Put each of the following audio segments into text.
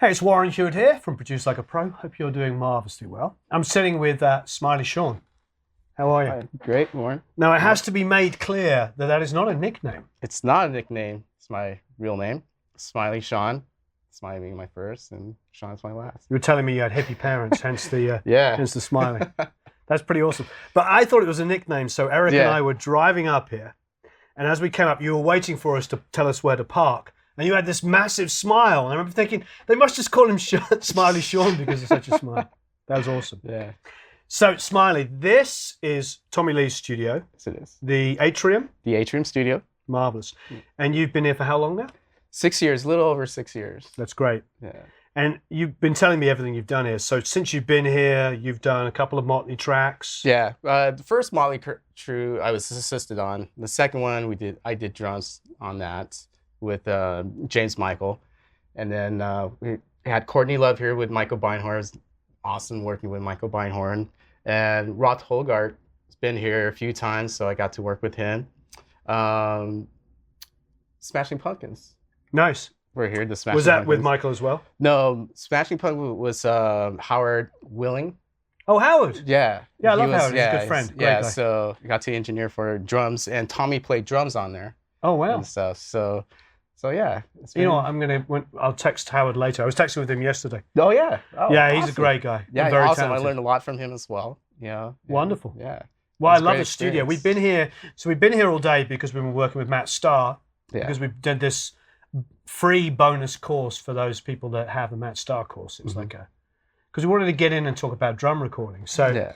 Hey, it's Warren Huart here from Produce Like a Pro. Hope you're doing marvellously well. I'm sitting with Smiley Sean. How are you? Hi. Great, Warren. Now, it has to be made clear that that is not a nickname. It's not a nickname. It's my real name, Smiley Sean. Smiley being my first, and Sean's my last. You were telling me you had hippie parents, hence the hence the Smiley. That's pretty awesome. But I thought it was a nickname, so Eric and I were driving up here, and as we came up, you were waiting for us to tell us where to park. And you had this massive smile. And I remember thinking, they must just call him Smiley Sean because of such a smile. That was awesome. Yeah. So, Smiley, this is Tommy Lee's studio. Yes, it is. The Atrium. The Atrium studio. Marvelous. And you've been here for how long now? 6 years, a little over 6 years. That's great. Yeah. And you've been telling me everything you've done here. So, since you've been here, you've done a couple of Motley tracks. Yeah. The first Motley True I was assisted on. The second one I did drums on that with James Michael. And then we had Courtney Love here with Michael Beinhorn. It was awesome working with Michael Beinhorn. And Roth Holgart has been here a few times, so I got to work with him. Smashing Pumpkins. Nice. We're here, the Smashing Was that Pumpkins. with Michael as well? No, Smashing Pumpkins was Howard Willing. Oh, Howard. Yeah. Yeah, I love Howard. He's a good friend. Great guy. So I got to engineer for drums, and Tommy played drums on there. Oh, wow. And stuff. So yeah. You know what? I'll text Howard later. I was texting with him yesterday. Oh, yeah. Oh, yeah, he's awesome. a great guy. Yeah, very awesome. talented. I learned a lot from him as well. Yeah. Wonderful. Yeah. Well, I love the studio. We've been here. So we've been here all day because we've been working with Matt Starr. Yeah. Because we did this free bonus course for those people that have the Matt Starr course. It was like because we wanted to get in and talk about drum recording. So yeah.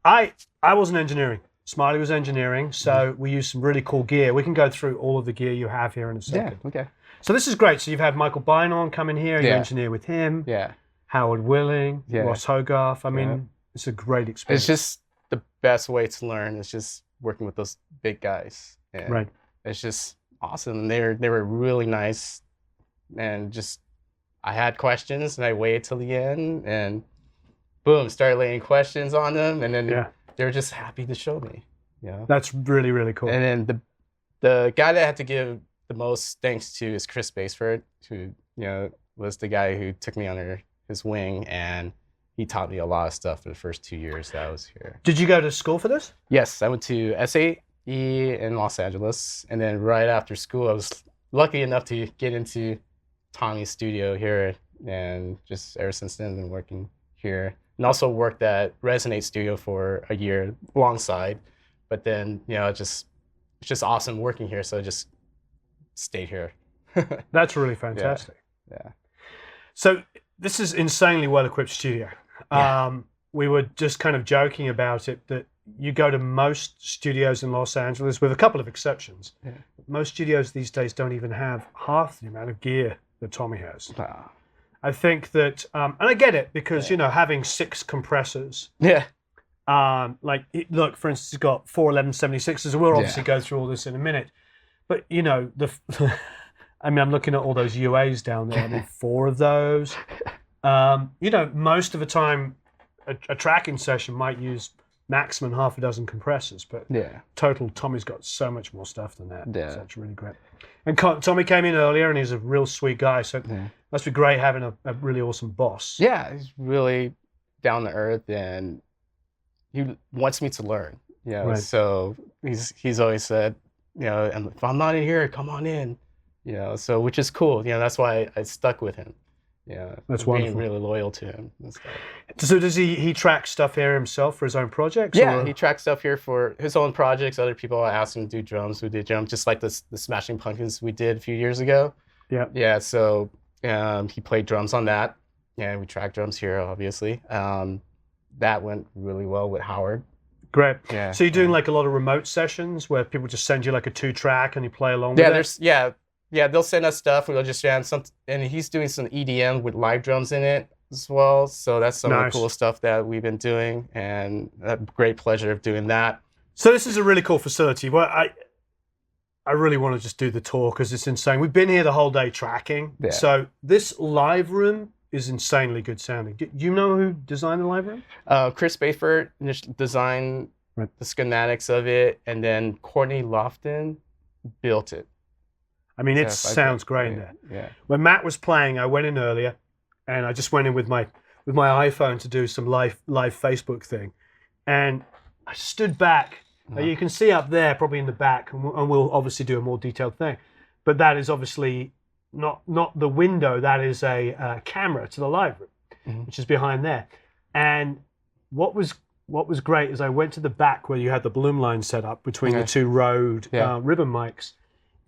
I wasn't engineering. Smiley was engineering. So we used some really cool gear. We can go through all of the gear you have here in a second. Yeah. Okay. So this is great. So you've had Michael Beinhorn come in here. You engineer with him. Yeah. Howard Willing. Ross Hogarth. I mean, it's a great experience. It's just the best way to learn. It's just working with those big guys. And right. It's just awesome. And they were really nice. And just, I had questions and I waited till the end and boom, started laying questions on them. And then they were just happy to show me. Yeah. That's really, really cool. And then the guy that I had to give the most thanks to is Chris Baseford, who, was the guy who took me under his wing, and he taught me a lot of stuff for the first 2 years that I was here. Did you go to school for this? Yes, I went to SAE in Los Angeles, and then right after school, I was lucky enough to get into Tommy's studio here, and just ever since then, I've been working here. And also worked at Resonate Studio for a year alongside, but then, it's just awesome working here, so I just stayed here. That's really fantastic. Yeah. So this is insanely well-equipped studio. Yeah. We were just kind of joking about it, that you go to most studios in Los Angeles, with a couple of exceptions. Yeah. Most studios these days don't even have half the amount of gear that Tommy has. Wow. I think that, and I get it, because, having 6 compressors. Yeah. Look, for instance, he's got 4 1176s, and we'll obviously go through all this in a minute. But, I mean, I'm looking at all those UAs down there. I mean, 4 of those. Most of the time, a tracking session might use maximum half a dozen compressors, but total, Tommy's got so much more stuff than that. Yeah. So that's really great. And Tommy came in earlier, and he's a real sweet guy, so it must be great having a really awesome boss. Yeah, he's really down to earth, and he wants me to learn. Right. So he's always said, if I'm not in here, come on in. So which is cool. That's why I stuck with him. Yeah, that's wonderful. Being really loyal to him and stuff. So does he track stuff here himself for his own projects? Yeah, he tracks stuff here for his own projects. Other people, I asked him to do drums. We did drums, just like the Smashing Pumpkins we did a few years ago. Yeah. Yeah. So he played drums on that. Yeah, we tracked drums here, obviously. That went really well with Howard. Great. Yeah. So you're doing like a lot of remote sessions where people just send you like a 2-track and you play along with it? Yeah, they'll send us stuff. We'll just jam something, and he's doing some EDM with live drums in it as well. So that's some of the cool stuff that we've been doing, and a great pleasure of doing that. So this is a really cool facility. Well, I really want to just do the tour because it's insane. We've been here the whole day tracking. Yeah. So this live room is insanely good sounding. Do you know who designed the live room? Chris Bayford designed the schematics of it, and then Courtney Lofton built it. I mean, it sounds great in there. Yeah. When Matt was playing, I went in earlier, and I just went in with my iPhone to do some live Facebook thing, and I stood back. You can see up there, probably in the back, and we'll obviously do a more detailed thing. But that is obviously not the window. That is a camera to the live room, which is behind there. And what was great is I went to the back where you had the bloom line set up between the two Rode ribbon mics,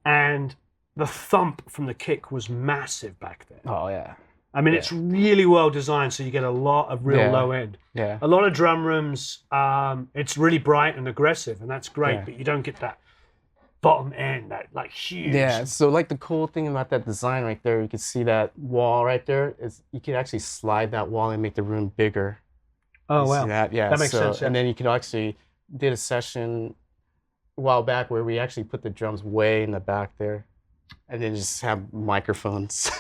and the thump from the kick was massive back there. Oh yeah. I mean, it's really well designed, so you get a lot of real low end. Yeah. A lot of drum rooms, it's really bright and aggressive, and that's great, but you don't get that bottom end, that like huge. Yeah, so like the cool thing about that design right there, you can see that wall right there, is you can actually slide that wall and make the room bigger. Oh, You wow. see that? Yeah, That makes sense, yeah. And then you can actually, did a session a while back where we actually put the drums way in the back there, and then just have microphones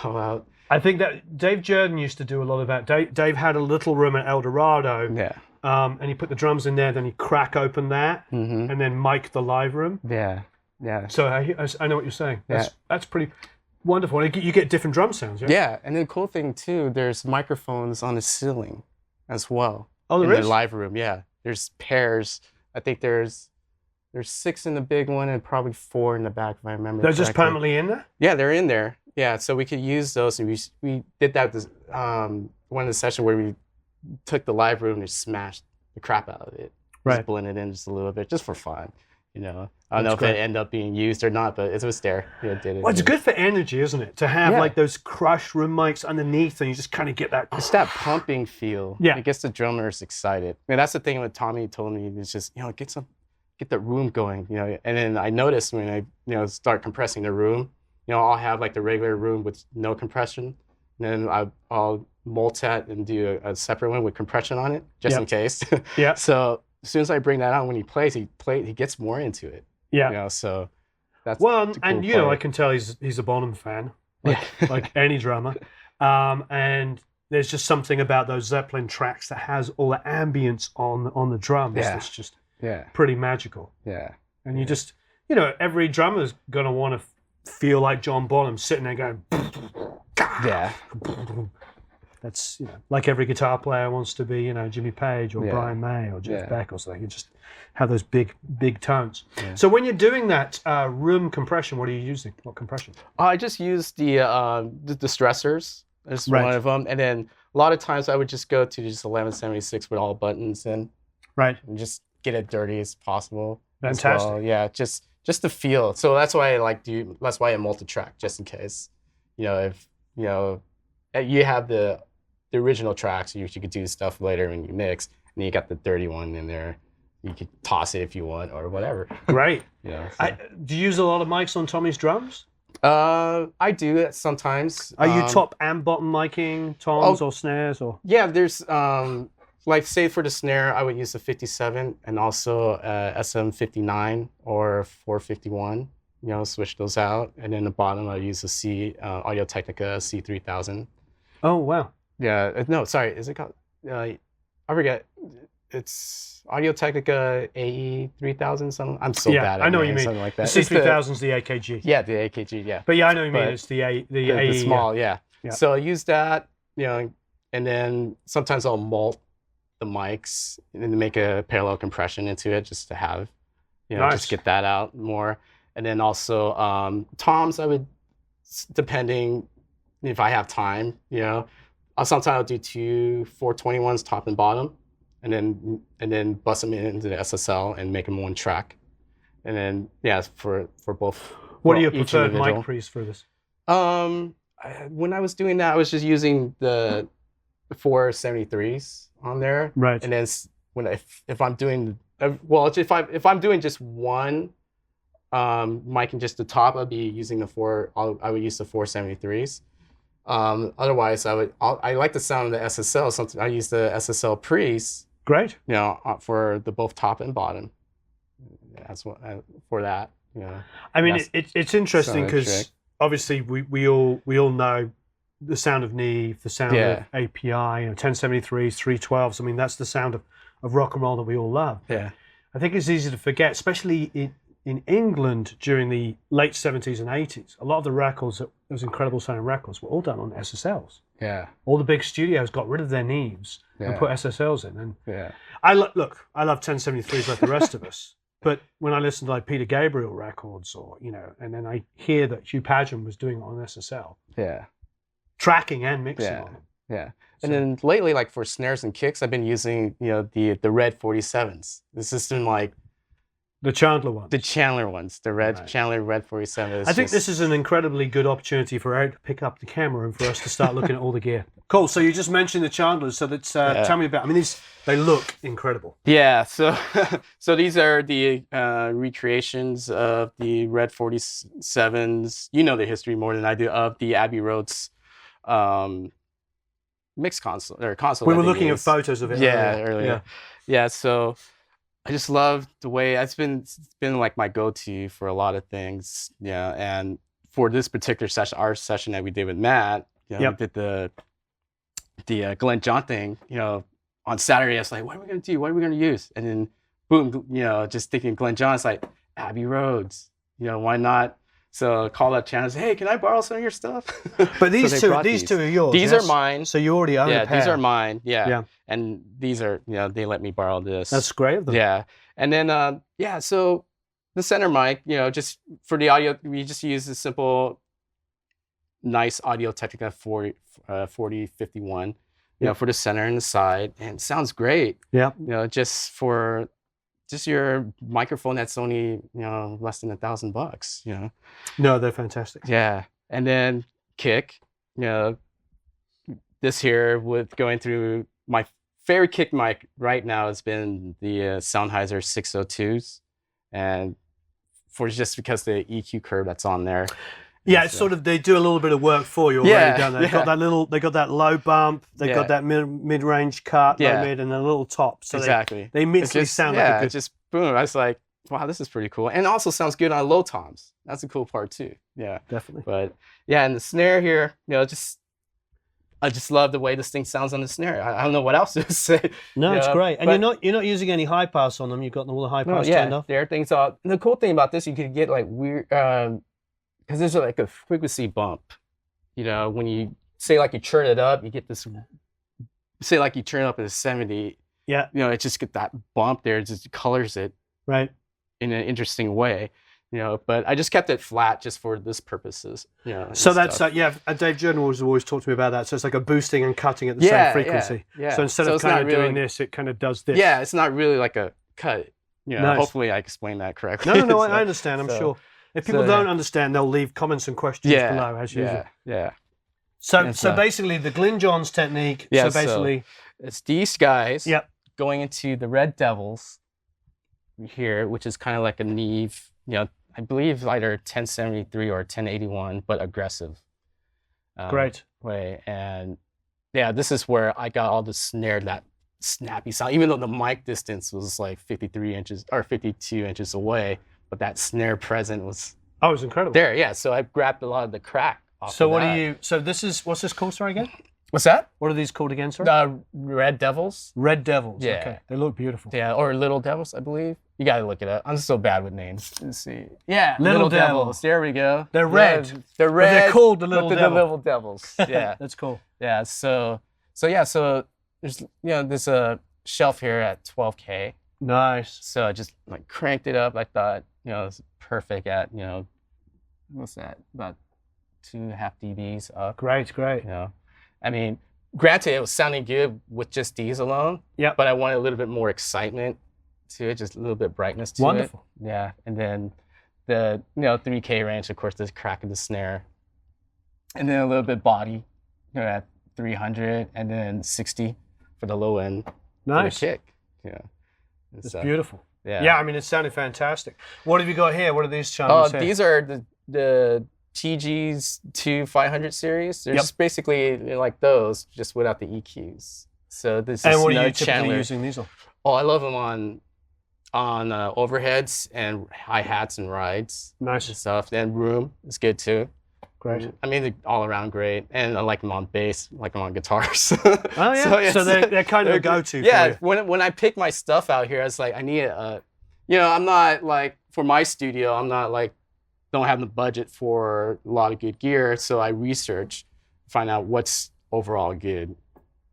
all out. I think that Dave Jordan used to do a lot of that. Dave had a little room at El Dorado, and he put the drums in there, then he'd crack open that, and then mic the live room. Yeah. So I know what you're saying. That's pretty wonderful. And you get different drum sounds, yeah? Yeah, and the cool thing too, there's microphones on the ceiling as well. Oh, there in is? the live room, yeah. There's pairs. I think there's 6 in the big one and probably 4 in the back, if I remember They're correctly. just permanently in there? Yeah, they're in there. Yeah, so we could use those. And we did that one of the sessions where we took the live room and just smashed the crap out of it. Just blended in just a little bit, just for fun. You know, I don't know if it ended up being used or not, but it was there. Yeah, did it. Well, it's good for energy, isn't it? To have like those crushed room mics underneath, and you just kind of get that. It's that pumping feel. Yeah, it gets the drummers excited. And that's the thing what Tommy told me. It's just, you know, get the room going. You know, and then I noticed when I start compressing the room. You know, I'll have like the regular room with no compression, and then I'll multi and do a separate one with compression on it, just in case. Yeah. So as soon as I bring that on, when he plays, he gets more into it. Yeah. You know, so that's and you know, I can tell he's a Bonham fan, like any drummer, and there's just something about those Zeppelin tracks that has all the ambience on the drums. It's just pretty magical. Yeah. And you just, you know, every drummer's gonna want to feel like John Bonham sitting there going, that's, you know, like every guitar player wants to be, you know, Jimmy Page or Brian May or Jeff Beck or something. You just have those big tones. Yeah. So when you're doing that room compression, what are you using? What compression? I just use the Distressors. That's one of them. And then a lot of times I would just go to just 1176 with all buttons in. Right. And just get it dirty as possible. Fantastic. Well. Yeah, just the feel. So that's why that's why I multi-track, just in case. You know, if you know you have the original tracks, you could do stuff later when you mix, and you got the dirty one in there. You could toss it if you want or whatever. Great. Yeah. So. Do you use a lot of mics on Tommy's drums? I do sometimes. Are you top and bottom miking toms or snares or? Yeah, there's like say for the snare, I would use a 57 and also SM59 or 451. You know, switch those out, and then the bottom I use a Audio Technica C3000. Oh wow. Yeah, no, sorry, is it called? I forget. It's Audio Technica AE3000 something. I'm so bad at I know what you mean. Something like that. The C3000 is the AKG. Yeah, the AKG. Yeah. But yeah, I know what you mean. It's the AE. The small, yeah. So I use that, you know, and then sometimes I'll mult the mics and then make a parallel compression into it just to have, you know, just get that out more. And then also toms, I would, depending if I have time, you know, sometimes I'll do 2 421s top and bottom, and then bust them into the SSL and make them one track. And then for both. What are your preferred mic pre's for this? When I was doing that, I was just using the 473s on there. Right. And then if I'm doing if I'm doing just one mic and just the top, I'd be using I would use the 473s. Otherwise, I like the sound of the SSL. Something I use the SSL pre's. Great. You know, for the both top and bottom. That's what for that. You know. I mean, it's interesting because obviously we all know the sound of Neve, the sound of API, you know, 1073s, 312s. I mean, that's the sound of rock and roll that we all love. Yeah. I think it's easy to forget, especially in England during the late 70s and 80s, a lot of the records, those incredible sounding records, were all done on SSLs. Yeah. All the big studios got rid of their Neves and put SSLs in. And I love 1073s like the rest of us. But when I listen to like Peter Gabriel records, or and then I hear that Hugh Padgham was doing it on SSL. Yeah. Tracking and mixing on it. Yeah. And then lately, like for snares and kicks, I've been using the Red-47s. This has been like the Chandler ones. The Chandler ones. The Chandler Red-47. I think this is an incredibly good opportunity for Eric to pick up the camera and for us to start looking at all the gear. Cool. So you just mentioned the Chandlers. So that's tell me about. I mean, they look incredible. Yeah. So so these are the recreations of the Red-47s. You know the history more than I do of the Abbey Road's mix console or console. We were looking at photos of it. Earlier. Yeah. So I just love the way it's been like my go-to for a lot of things. Yeah. And for this particular session, our session that we did with Matt, we did the Glynn John thing, on Saturday. I was like, what are we going to do? What are we going to use? And then boom, just thinking Glynn John's like, Abbey Roads, why not? So call up Chandler, say, hey, can I borrow some of your stuff? But these two are yours. These are mine. So you already own a pair. These are mine. Yeah. And these are, they let me borrow this. That's great of them. Yeah. And then, so the center mic, just for the audio, we just use a simple, nice Audio Technica 4051, for the center and the side. And it sounds great. Yeah. Just for your microphone that's only, less than $1,000, No, they're fantastic. Yeah. And then kick, this here with going through my favorite kick mic right now has been the Sennheiser 602s, and just because the EQ curve that's on there. Yeah, it's sort of, they do a little bit of work for you already, don't they? They got that low bump, they got that mid-range cut, low mid, and a little top. So exactly. They immediately sound like a good... just boom. I was like, wow, this is pretty cool. And it also sounds good on low toms. That's a cool part too. Yeah. Definitely. But yeah, and the snare here, I just love the way this thing sounds on the snare. I don't know what else to say. No, it's great. And you're not using any high pass on them. You've got all the high pass turned off. Everything's all. And the cool thing about this, you could get like weird, because there's like a frequency bump. When you say like you turn it up, you get this. Say like you turn it up at a 70. Yeah. It just get that bump there. It just colors it right in an interesting way. But I just kept it flat just for this purposes. So that's Dave Jordan has always talked to me about that. So it's like a boosting and cutting at the same frequency. Yeah. So instead of kind of doing this, it kind of does this. Yeah, it's not really like a cut. Nice. Hopefully I explained that correctly. No, I understand. I'm sure. If people don't understand, they'll leave comments and questions below as usual. Yeah. So basically, the Glynn John's technique. Yeah. So basically, it's these guys. Yep. Going into the Red Devils here, which is kind of like a Neve. I believe either 1073 or 1081, but aggressive. Great way. And yeah, this is where I got all the snare, that snappy sound, even though the mic distance was like 53 inches or 52 inches away, but that snare present was incredible. There, yeah. So I grabbed a lot of the crack off of that. So this is, what's this called, sorry, again? What's that? What are these called again, sorry? Red Devils. Red Devils, yeah. Okay. They look beautiful. Yeah, or Little Devils, I believe. You gotta look it up. I'm so bad with names. Let's see. Yeah, Little Devils. There we go. They're red. Yeah, they're red. But they're called the Little Devils. The Little Devils. Yeah. That's cool. Yeah, so there's there's a shelf here at 12K. Nice. So I just like cranked it up. I thought, it's perfect at, what's that? About 2.5 dBs up. Great. I mean, granted, it was sounding good with just these alone. Yeah. But I wanted a little bit more excitement to it, just a little bit of brightness to it. Wonderful. Yeah. And then the 3K range, of course, the crack of the snare, and then a little bit body, at 300, and then 60 for the low end. Nice. For the kick. Yeah. It's beautiful. Yeah. Yeah. I mean, it sounded fantastic. What have you got here? What are these Chandlers here? These are the TG2-500 series. They're just basically like those, just without the EQs. So this is what are you typically using these on? Oh, I love them on overheads and hi-hats and rides. Nice. And stuff. And room is good too. Great. I mean, they're all around great. And I like them on bass, I like them on guitars. Oh, yeah. So they're kind of a go-to for you. When I pick my stuff out here, I was like, I need a, I'm not like for my studio, I'm not like, don't have the budget for a lot of good gear. So I research, find out what's overall good.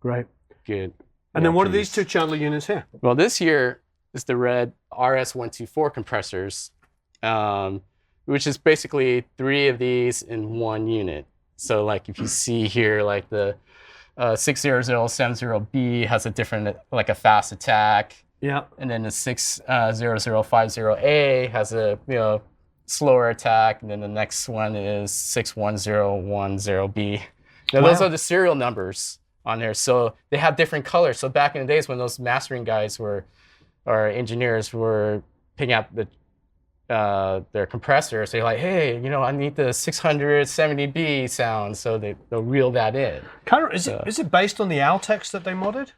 Great. Good. And then what are these two Chandler units here? Well, this here is the Red RS124 compressors, which is basically 3 of these in one unit. So like if you see here, like the 60070B has a different, like a fast attack. Yeah. And then the 60050A has a, you know, slower attack. And then the next one is 61010B. Now, those are the serial numbers on there. So they have different colors. So back in the days when those mastering guys or engineers were picking out their compressors, they're like, hey, you know, I need the 670B sound. So they'll reel that in. Is it based on the Altex that they modded?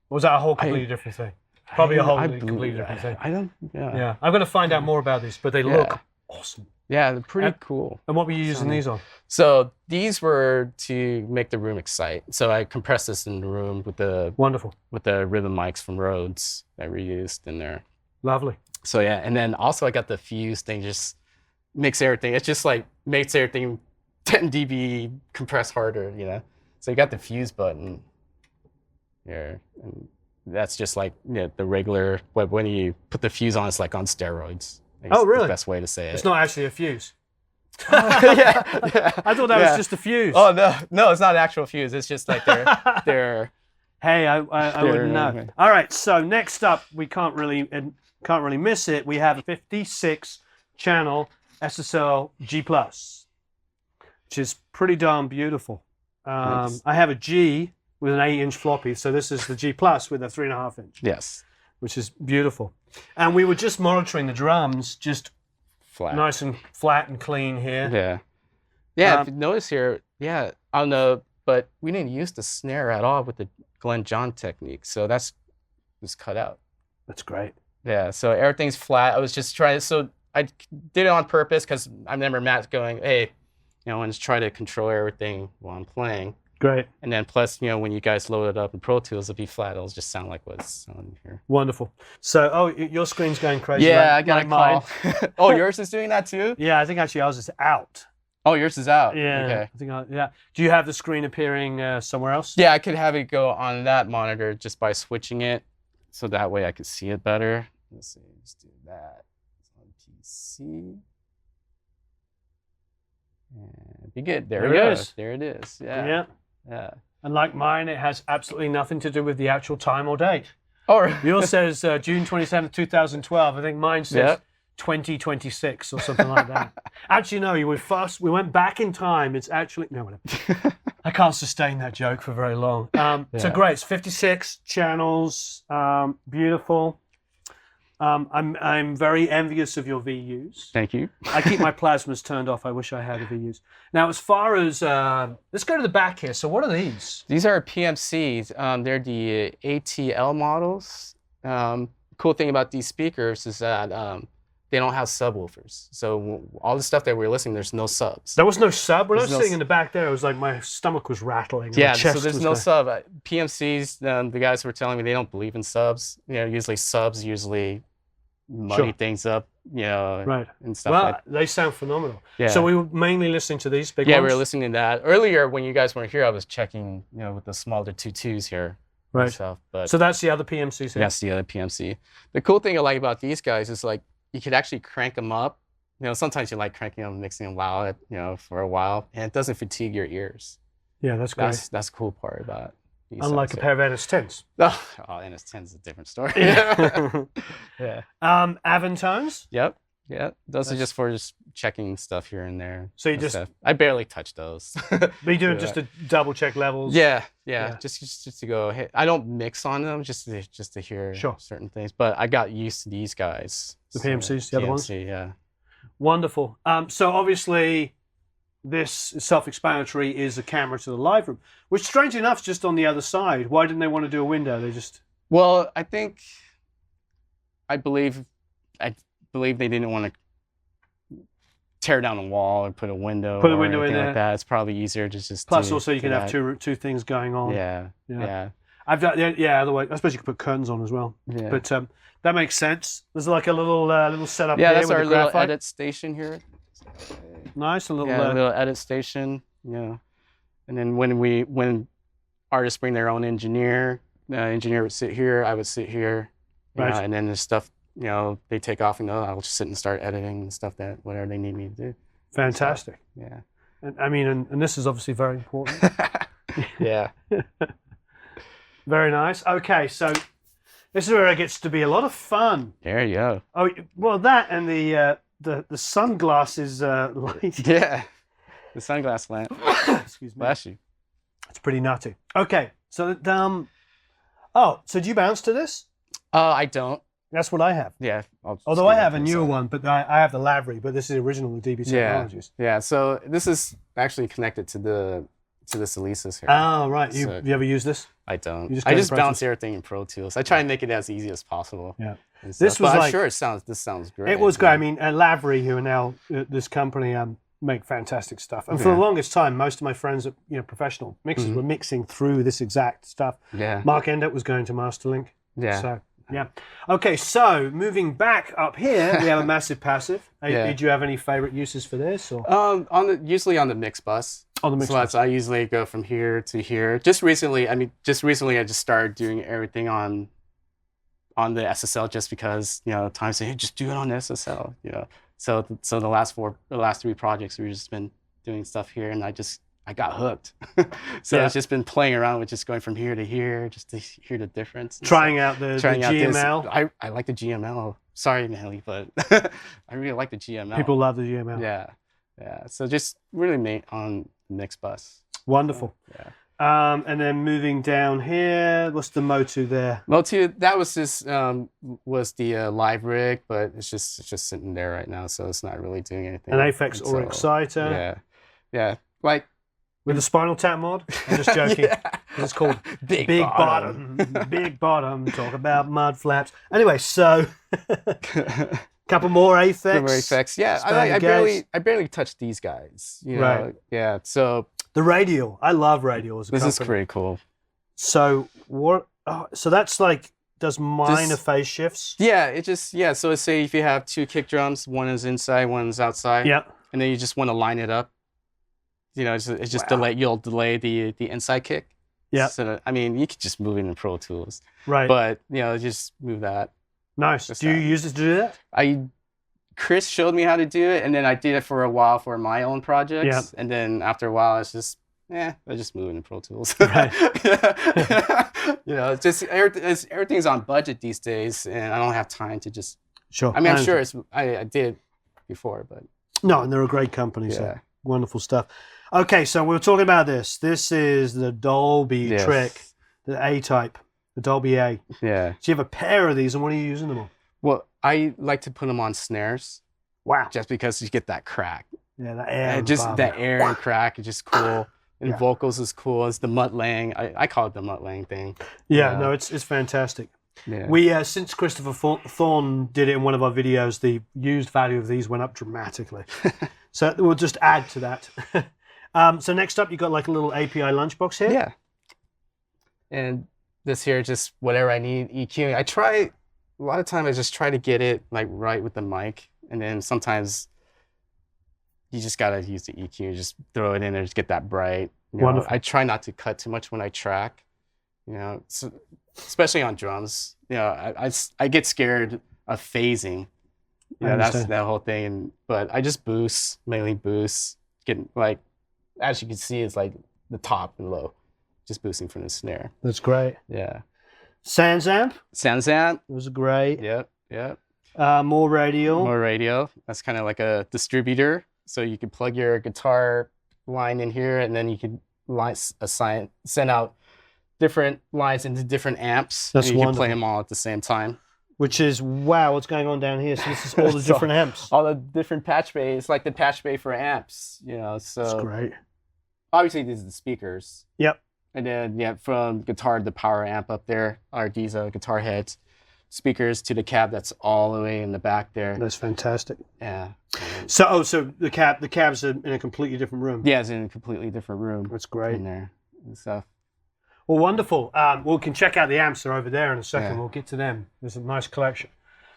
Or was that a whole completely different thing? Probably a whole completely different thing. Yeah. I'm going to find out more about this, but they look awesome. Yeah, they're pretty cool. And what were you using these on? So these were to make the room excite. So I compressed this in the room with the rhythm mics from Rhodes that we used in there. Lovely. So yeah, and then also I got the fuse thing, just mix everything. It's just like makes everything 10 dB compress harder, you know. So you got the fuse button here, and that's just like, you know, the regular. When you put the fuse on, it's like on steroids. Oh, really? The best way to say it. It's not actually a fuse. Yeah. I thought that was just a fuse. Oh no, it's not an actual fuse. It's just like they're. Hey, I wouldn't know. All right, so next up, we can't really miss it. We have a 56 channel SSL G+, which is pretty darn beautiful. Nice. I have a G with an 8-inch floppy, so this is the G+ with a 3.5-inch. Yes. Which is beautiful. And we were just monitoring the drums, just flat. Nice and flat and clean here. Yeah. Yeah, if you notice here, I don't know, but we didn't use the snare at all with the Glynn John technique, so that's just cut out. That's great. Yeah, so everything's flat. I was just trying, so I did it on purpose because I remember Matt going, hey, you know, I want to try to control everything while I'm playing. Great. And then plus, you know, when you guys load it up in Pro Tools, it'll be flat. It'll just sound like what's sounding here. Wonderful. So, your screen's going crazy. Yeah, I got a call. Oh, yours is doing that too? Yeah, I think actually ours is out. Oh, yours is out. Yeah. Okay. I think Do you have the screen appearing somewhere else? Yeah, I could have it go on that monitor just by switching it, so that way I could see it better. Let's see. Let's do that. It's on PC. And be good. There it is. There it is. Yeah. Yeah. Yeah. And like mine, it has absolutely nothing to do with the actual time or date. Oh, yours says June 27th, 2012. I think mine says 2026 or something like that. Actually, no, we went back in time. It's actually, no, whatever. I can't sustain that joke for very long. So great, it's 56 channels, beautiful. I'm very envious of your VUs. Thank you. I keep my plasmas turned off. I wish I had a VUs. Now, as far as, let's go to the back here. So what are these? These are PMCs. They're the ATL models. Cool thing about these speakers is that they don't have subwoofers. So all the stuff that we're listening, there's no subs. There was no sub? When I was sitting in the back there, it was like my stomach was rattling. Yeah, so there's no sub. PMCs, the guys were telling me they don't believe in subs. You know, usually subs muddy things up, you know, and stuff like that. They sound phenomenal. Yeah. So we were mainly listening to these big ones? Yeah, we were listening to that. Earlier, when you guys weren't here, I was checking, you know, with the smaller 2.2s here. Right. Stuff, but so that's the other PMCs here? That's the other PMC. The cool thing I like about these guys is like, you could actually crank them up. You know, sometimes you like cranking them, mixing them loud, you know, for a while, and it doesn't fatigue your ears. Yeah, that's great. That's the cool part about it. Unlike a pair of NS10s. Oh, NS10 is a different story. Yeah. Yeah. Avantones? Yep. Yeah. Those are just for checking stuff here and there. So you I barely touch those. But you do it just to double check levels? Yeah. Just to go, hey, I don't mix on them just to hear certain things. But I got used to these guys. The PMCs, the other ones? Yeah. Wonderful. So obviously, this is self-explanatory, is a camera to the live room, which strangely enough is just on the other side. Why didn't they want to do a window? They just... Well, I believe they didn't want to tear down a wall and put a window in there. Like that. It's probably easier to just... Plus also you can have two things going on. Yeah. I've done, yeah, otherwise, I suppose you could put curtains on as well. Yeah. But that makes sense. There's like a little setup Yeah, here that's with our the little graphite. edit station here. Nice, a little, Yeah, a little edit station. Yeah. And then when artists bring their own engineer, the engineer would sit here, I would sit here. Right. And then there's stuff, they take off and I'll just sit and start editing and stuff that whatever they need me to do. Fantastic. So, yeah. And I mean, and this is obviously very important. Yeah. Very nice. Okay, so this is where it gets to be a lot of fun. There you go. Oh, well, that and the sunglasses light. Yeah. The sunglass lamp. Excuse me. Bless you. It's pretty nutty. Okay, so so do you bounce to this? I don't. That's what I have. Yeah. Although I have a newer one, but I have the Lavery, but this is original with DB Technologies. Yeah. So this is actually connected to this Alesis here. Oh, right. You ever use this? I don't. I just bounce everything in Pro Tools. I try and make it as easy as possible. Yeah. This was I'm sure this sounds great. It was great. I mean, Lavery, who are now this company, make fantastic stuff. And for the longest time, most of my friends, professional mixers, were mixing through this exact stuff. Yeah. Mark Endert was going to Masterlink. Yeah. So, yeah. Okay, so moving back up here, we have a massive passive. Did you have any favorite uses for this? Or? Usually on the mix bus. On the mix bus. I usually go from here to here. Just recently, I just started doing everything on the SSL just because, Tom said, hey, just do it on the SSL, So the last three projects, we've just been doing stuff here, and I got hooked. It's just been playing around with just going from here to here, just to hear the difference. Trying out the GML. I like the GML. Sorry, Manley, but I really like the GML. People love the GML. Yeah. So just really made on mix bus. Wonderful. Yeah. And then moving down here, what's the Motu there? Motu, that was was the live rig, but it's just sitting there right now, so it's not really doing anything. An Aphex or Exciter. Yeah, like with a Spinal Tap mod. I'm just joking. It's called Big Bottom. Big Bottom. Talk about mud flaps. Anyway, so couple more Aphex. Yeah, I barely touched these guys. Right. Yeah. So. The Radial. I love Radial as a company. This is pretty cool. So what? So that's like does minor phase shifts. Yeah, So let's say if you have two kick drums, one is inside, one is outside. Yeah. And then you just want to line it up. It's just delay. You'll delay the inside kick. Yeah. So you could just move it in Pro Tools. Right. But just move that. Nice. Do you use it to do that? Chris showed me how to do it, and then I did it for a while for my own projects. Yeah. And then after a while, it's just, I just move it in Pro Tools. Right. It's just everything's on budget these days, and I don't have time to just. Sure. I'm sure I did it before, but. No, and they're a great company. So wonderful stuff. Okay, so we were talking about this. This is the Dolby trick, the A type, the Dolby A. Yeah. So you have a pair of these, and what are you using them on? Well, I like to put them on snares. Wow. Just because you get that crack. Yeah, that air. That air and crack is just cool. And vocals is cool. It's the mutt laying. I call it the mutt laying thing. Yeah, no, it's fantastic. Yeah. We since Christopher Thorne did it in one of our videos, the used value of these went up dramatically. So we'll just add to that. So next up, you got like a little API Lunchbox here. Yeah. And this here, just whatever I need EQing. A lot of times I just try to get it like right with the mic, and then sometimes you just gotta use the EQ, just throw it in there, just get that bright. Wonderful. I try not to cut too much when I track, so, especially on drums. I get scared of phasing. That's that whole thing. But I just mainly boost. Getting like, as you can see, it's like the top and low, just boosting from the snare. That's great. Yeah. Sans amp. It was great. Yep. More radio. That's kind of like a distributor. So you can plug your guitar line in here, and then you can send out different lines into different amps. That's and you wonderful. Can play them all at the same time. Which is, wow, what's going on down here? So this is all the different amps. All the different patch bay. It's like the patch bay for amps, so. That's great. Obviously, these are the speakers. Yep. And then, from guitar to the power amp up there are these guitar heads, speakers to the cab that's all the way in the back there. That's fantastic. Yeah. So the cab's in a completely different room. Yeah, it's in a completely different room. That's great. In there and stuff. Well, wonderful. We can check out the amps. They're over there in a second. Yeah. We'll get to them. There's a nice collection.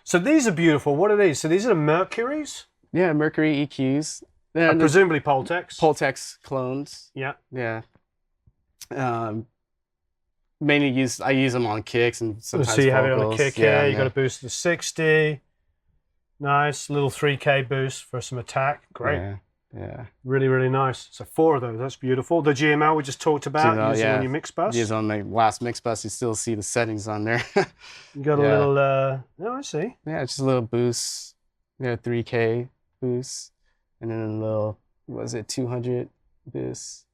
So these are beautiful. What are these? So these are the Mercuries? Yeah, Mercury EQs. Presumably Pultex. Pultex clones. Yeah. Yeah. Mainly I use them on kicks and sometimes So you have vocals. it on a kick here. You got a boost to 60. Nice little 3K boost for some attack. Great. Yeah. Really, really nice. So 4 of those. That's beautiful. The GML we just talked about. Using on your mix bus. Use on my last mix bus. You still see the settings on there. You got a little. Oh, I see. Yeah, just a little boost. 3K boost, and then a little. What was it 200 boost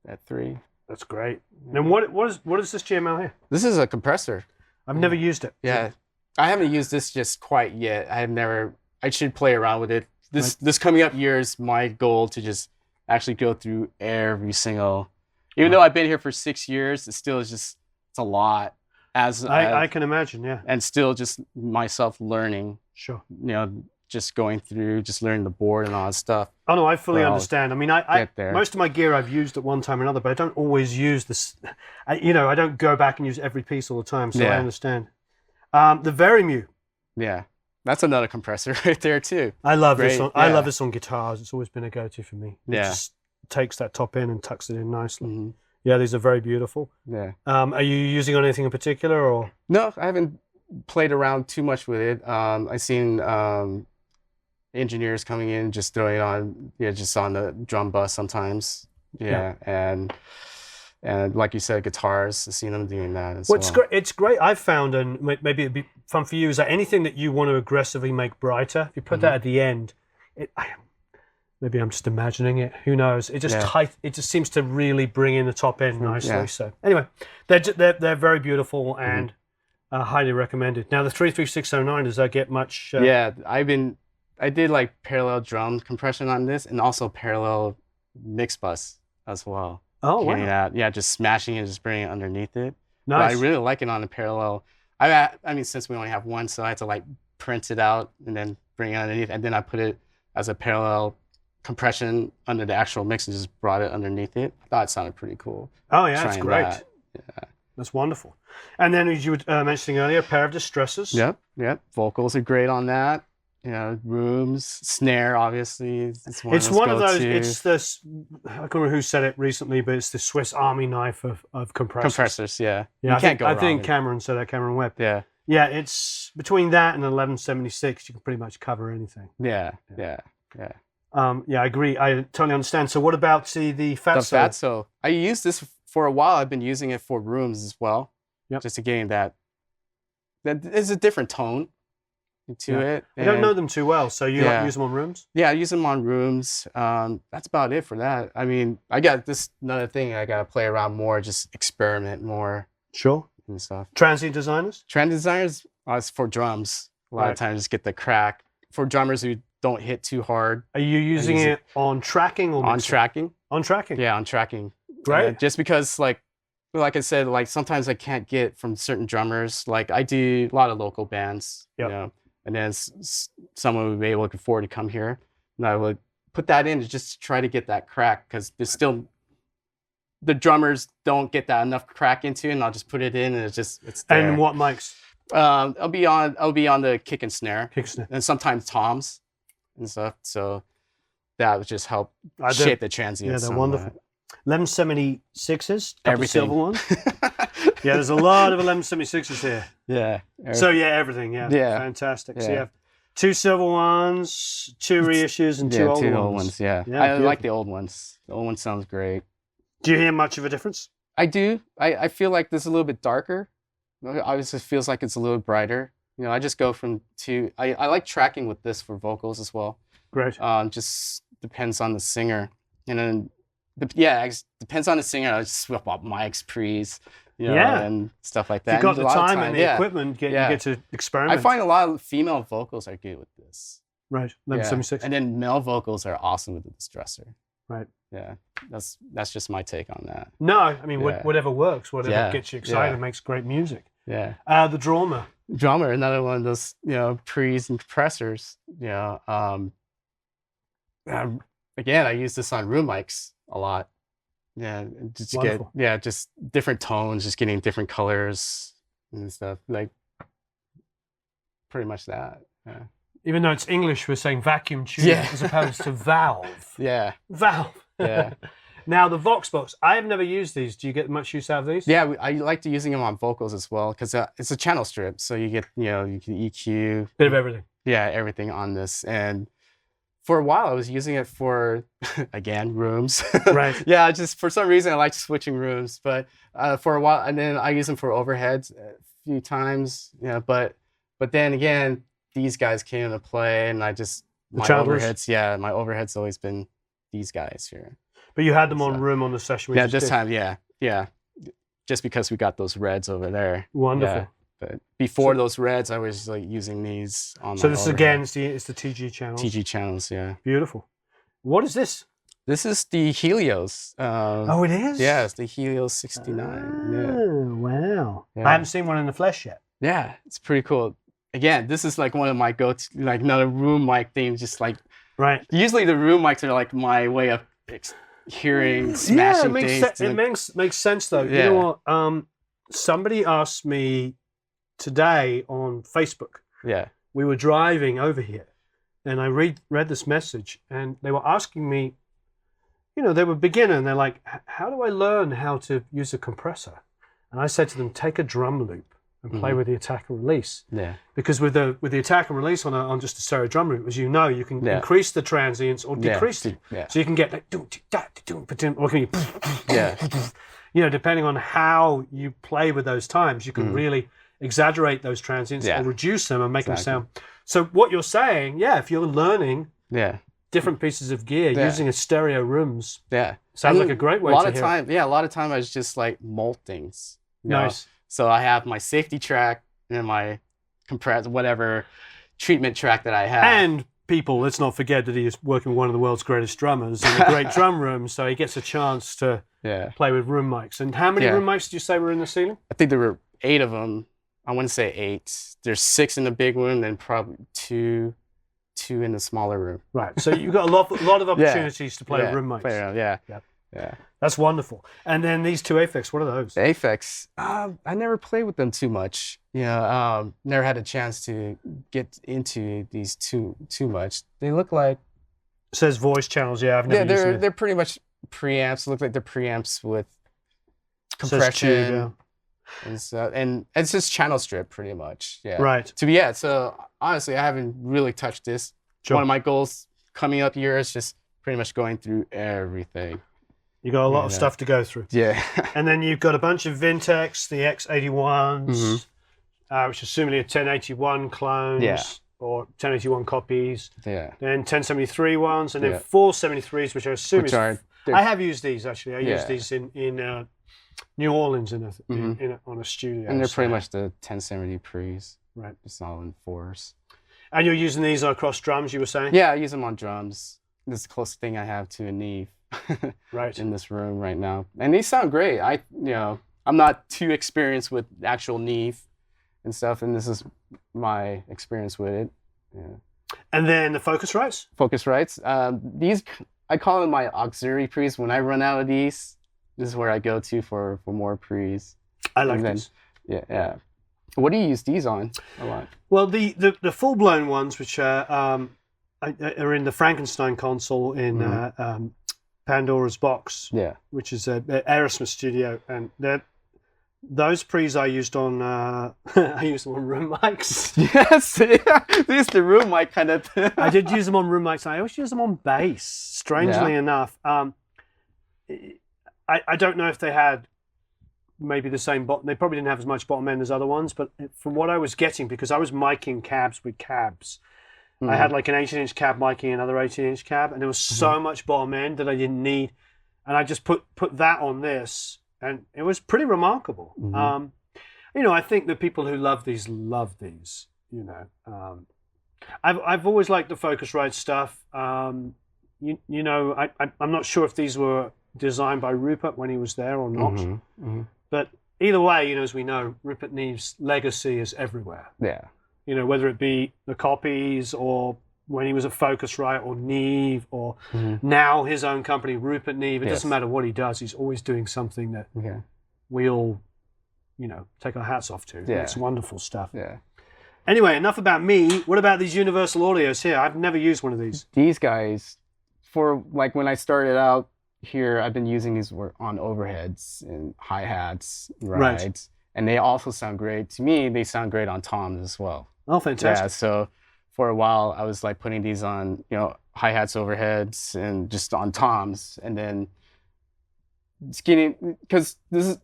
at 3? That's great. And what is this GML here? This is a compressor. I've never used it. Yeah, I haven't used this just quite yet. I should play around with it. This coming up year is my goal to just actually go through every single. Even though I've been here for 6 years, it's a lot. I can imagine, yeah. And still just myself learning. Sure. Just going through, just learning the board and all that stuff. Oh no, I fully understand. I mean, most of my gear I've used at one time or another, but I don't always use this. I don't go back and use every piece all the time, so I understand. The Verimue. Yeah, that's another compressor right there too. I love this one. I love this on guitars. It's always been a go-to for me. It just takes that top in and tucks it in nicely. Mm-hmm. Yeah, these are very beautiful. Yeah. Are you using on anything in particular, or? No, I haven't played around too much with it. I've seen engineers coming in, just throwing it on, just on the drum bus sometimes. And like you said, guitars. I've seen them doing that as well. It's great. I've found, and maybe it'd be fun for you, is that anything that you want to aggressively make brighter, if you put that at the end, maybe I'm just imagining it. Who knows? It just it just seems to really bring in the top end nicely. Yeah. So anyway, they're very beautiful and highly recommended. Now the 33609, does that get much? Yeah, I did like parallel drum compression on this, and also parallel mix bus as well. Oh, wow. Yeah, just smashing it, just bringing it underneath it. Nice. But I really like it on a parallel. I mean, since we only have one, so I had to like print it out and then bring it underneath, and then I put it as a parallel compression under the actual mix and just brought it underneath it. I thought it sounded pretty cool. Oh yeah, that's great. Yeah. That's wonderful. And then, as you were mentioning earlier, a pair of distressors. Yep. Vocals are great on that. Rooms, snare, obviously. It's one of those. It's this. I can't remember who said it recently, but it's the Swiss Army knife of compressors. Compressors, yeah. You can't go wrong. I think Cameron said that. Cameron Webb. Yeah. Yeah, it's between that and an 1176. You can pretty much cover anything. Yeah. Yeah, I agree. I totally understand. So, what about the Fatso? The Fatso. I used this for a while. I've been using it for rooms as well. Yep. Just to gain that is a different tone to it. I don't know them too well, so you use them on rooms? Yeah, I use them on rooms. That's about it for that. I mean, I got this another thing I got to play around more, just experiment more. Sure. And stuff. Transient designers? Transient designers is for drums. A lot of times just get the crack. For drummers who don't hit too hard. Are you using it on tracking or mixing? On tracking. On tracking? Yeah, on tracking. Right. Just because, like I said, like sometimes I can't get from certain drummers. Like I do a lot of local bands, and then someone would be able to afford to come here, and I would put that in to just try to get that crack, because there's still the drummers don't get that enough crack into it, and I'll just put it in, and it's there. And what mics? I'll be on the kick and snare, and sometimes toms and stuff. So that would just help shape the transients. Yeah, they're wonderful. 1176s, everything. Silver ones. Yeah, there's a lot of 1176s here. Yeah. So everything. Yeah. Fantastic. Yeah. So you have 2 silver ones, 2 reissues, and 2 old ones. Yeah. I like the old ones. The old one sounds great. Do you hear much of a difference? I do. I feel like this is a little bit darker. Obviously, it feels like it's a little brighter. I just go from 2. I like tracking with this for vocals as well. Great. Just depends on the singer, and then. It depends on the singer. I just swap out mics, pre's, and stuff like that. If you've got the time and the equipment, you get to experiment. I find a lot of female vocals are good with this. Right, 1176. And then male vocals are awesome with the Distressor. Right. Yeah, that's just my take on that. No, I mean, whatever works, whatever gets you excited, makes great music. Yeah. The Drummer. Drummer, another one of those, pre's and compressors. Again, I use this on room mics a lot. Yeah, just to Wonderful. just different tones, just getting different colors and stuff. Like pretty much that. Yeah. Even though it's English, we're saying vacuum tube as opposed to valve. Yeah. Valve. Yeah. Now the Voxbox, I have never used these. Do you get much use out of these? Yeah, I like to using them on vocals as well because it's a channel strip, so you get you can EQ. Bit of everything. Yeah, everything on this. And for a while, I was using it for again rooms. Right. Yeah, just for some reason I like switching rooms, but for a while, and then I use them for overheads a few times. Yeah, but then again, these guys came into play, and I just my overheads. Yeah, my overheads always been these guys here. But you had them on room on the session. Yeah, this time, yeah. Just because we got those reds over there. Wonderful. Yeah. But before those reds, I was like using these on. So this again, it's the TG channels. TG channels, yeah. Beautiful. What is this? This is the Helios. Oh, it is. Yeah, it's the Helios 69. Oh, wow. Yeah. I haven't seen one in the flesh yet. Yeah, it's pretty cool. Again, this is like one of my go-to, like another room mic thing. Just like usually the room mics are like my way of hearing smashing things. It makes sense though. You know what? Somebody asked me today on Facebook. Yeah. We were driving over here, and I read this message, and they were asking me. You know, they were beginner, and they're like, "How do I learn how to use a compressor?" And I said to them, "Take a drum loop and play with the attack and release." Yeah. Because with the attack and release on just a stereo drum loop, as you know, you can increase the transients or decrease them. Yeah. So you can get like or can you yeah. You know, depending on how you play with those times, you can really exaggerate those transients or reduce them and make them sound. So what you're saying, if you're learning different pieces of gear using a stereo rooms, sounds like a great way to hear it. A lot of time I was just like moltings. Nice. So I have my safety track and my compressor, whatever treatment track that I have. And people, let's not forget that he is working with one of the world's greatest drummers in a great drum room, so he gets a chance to play with room mics. And how many room mics did you say were in the ceiling? I think there were 8 of them. I wouldn't say 8. There's 6 in the big room, then probably two in the smaller room. Right. So you've got a lot of opportunities to play with room mics. Yeah. That's wonderful. And then these two Aphex, what are those? The Aphex, I never played with them too much. Never had a chance to get into these too much. They look like... It says voice channels, I've never used them. They're pretty much preamps. Look like they're preamps with compression. And it's just channel strip pretty much. Yeah. Right. So honestly, I haven't really touched this. One of my goals coming up here is just pretty much going through everything. You got a lot of stuff to go through. Yeah. And then you've got a bunch of Vintex, the X81s, which are assumably a 1081 clones or 1081 copies. Yeah. Then 1073 ones, and then 473s, which I assume I have used these actually. I used these in New Orleans on a studio. And they're pretty much the 1070 pre's. Right. It's all in 4s. And you're using these across drums, you were saying? Yeah, I use them on drums. This is the closest thing I have to a Neve. Right. In this room right now. And these sound great. I'm not too experienced with actual Neve and stuff, and this is my experience with it. Yeah. And then the Focusrites? Focusrites. These, I call them my auxiliary pre's. When I run out of these, this is where I go to for more pre's. I like this. Yeah. What do you use these on a lot? Well, the full-blown ones, which are in the Frankenstein console in Pandora's Box, which is an Aerosmith studio, and those pre's I used on I used them on room mics. Yes, this is the room mic kind of thing. I did use them on room mics. I always use them on bass. Strangely enough, I don't know if they had maybe the same bottom. They probably didn't have as much bottom end as other ones, but from what I was getting, because I was miking cabs with cabs. I had like an 18-inch cab miking another 18-inch cab, and there was so much bottom end that I didn't need, and I just put that on this, and it was pretty remarkable. I think the people who love these. I've always liked the Focusrite stuff. I'm not sure if these were designed by Rupert when he was there or not, but either way, as we know, Rupert Neve's legacy is everywhere. Yeah. Whether it be the copies or when he was at Focusrite or Neve or now his own company, Rupert Neve. It doesn't matter what he does. He's always doing something that we all, you know, take our hats off to. Yeah. It's wonderful stuff. Yeah. Anyway, enough about me. What about these Universal Audios here? I've never used one of these. These guys, for like when I started out here, I've been using these on overheads and hi-hats, rides. And they also sound great. To me, they sound great on toms as well. Oh, fantastic. Yeah, so for a while, I was like putting these on, you know, hi-hats, overheads, and just on toms. And then it's getting, because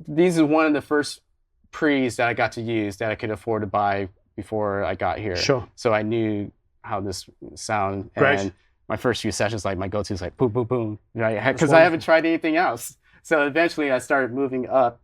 these are one of the first pre's that I got to use that I could afford to buy before I got here. Sure. So I knew how this sound. Great. And my first few sessions, like my go-to is like boom, boom, boom, right? Because I haven't tried anything else. So eventually I started moving up.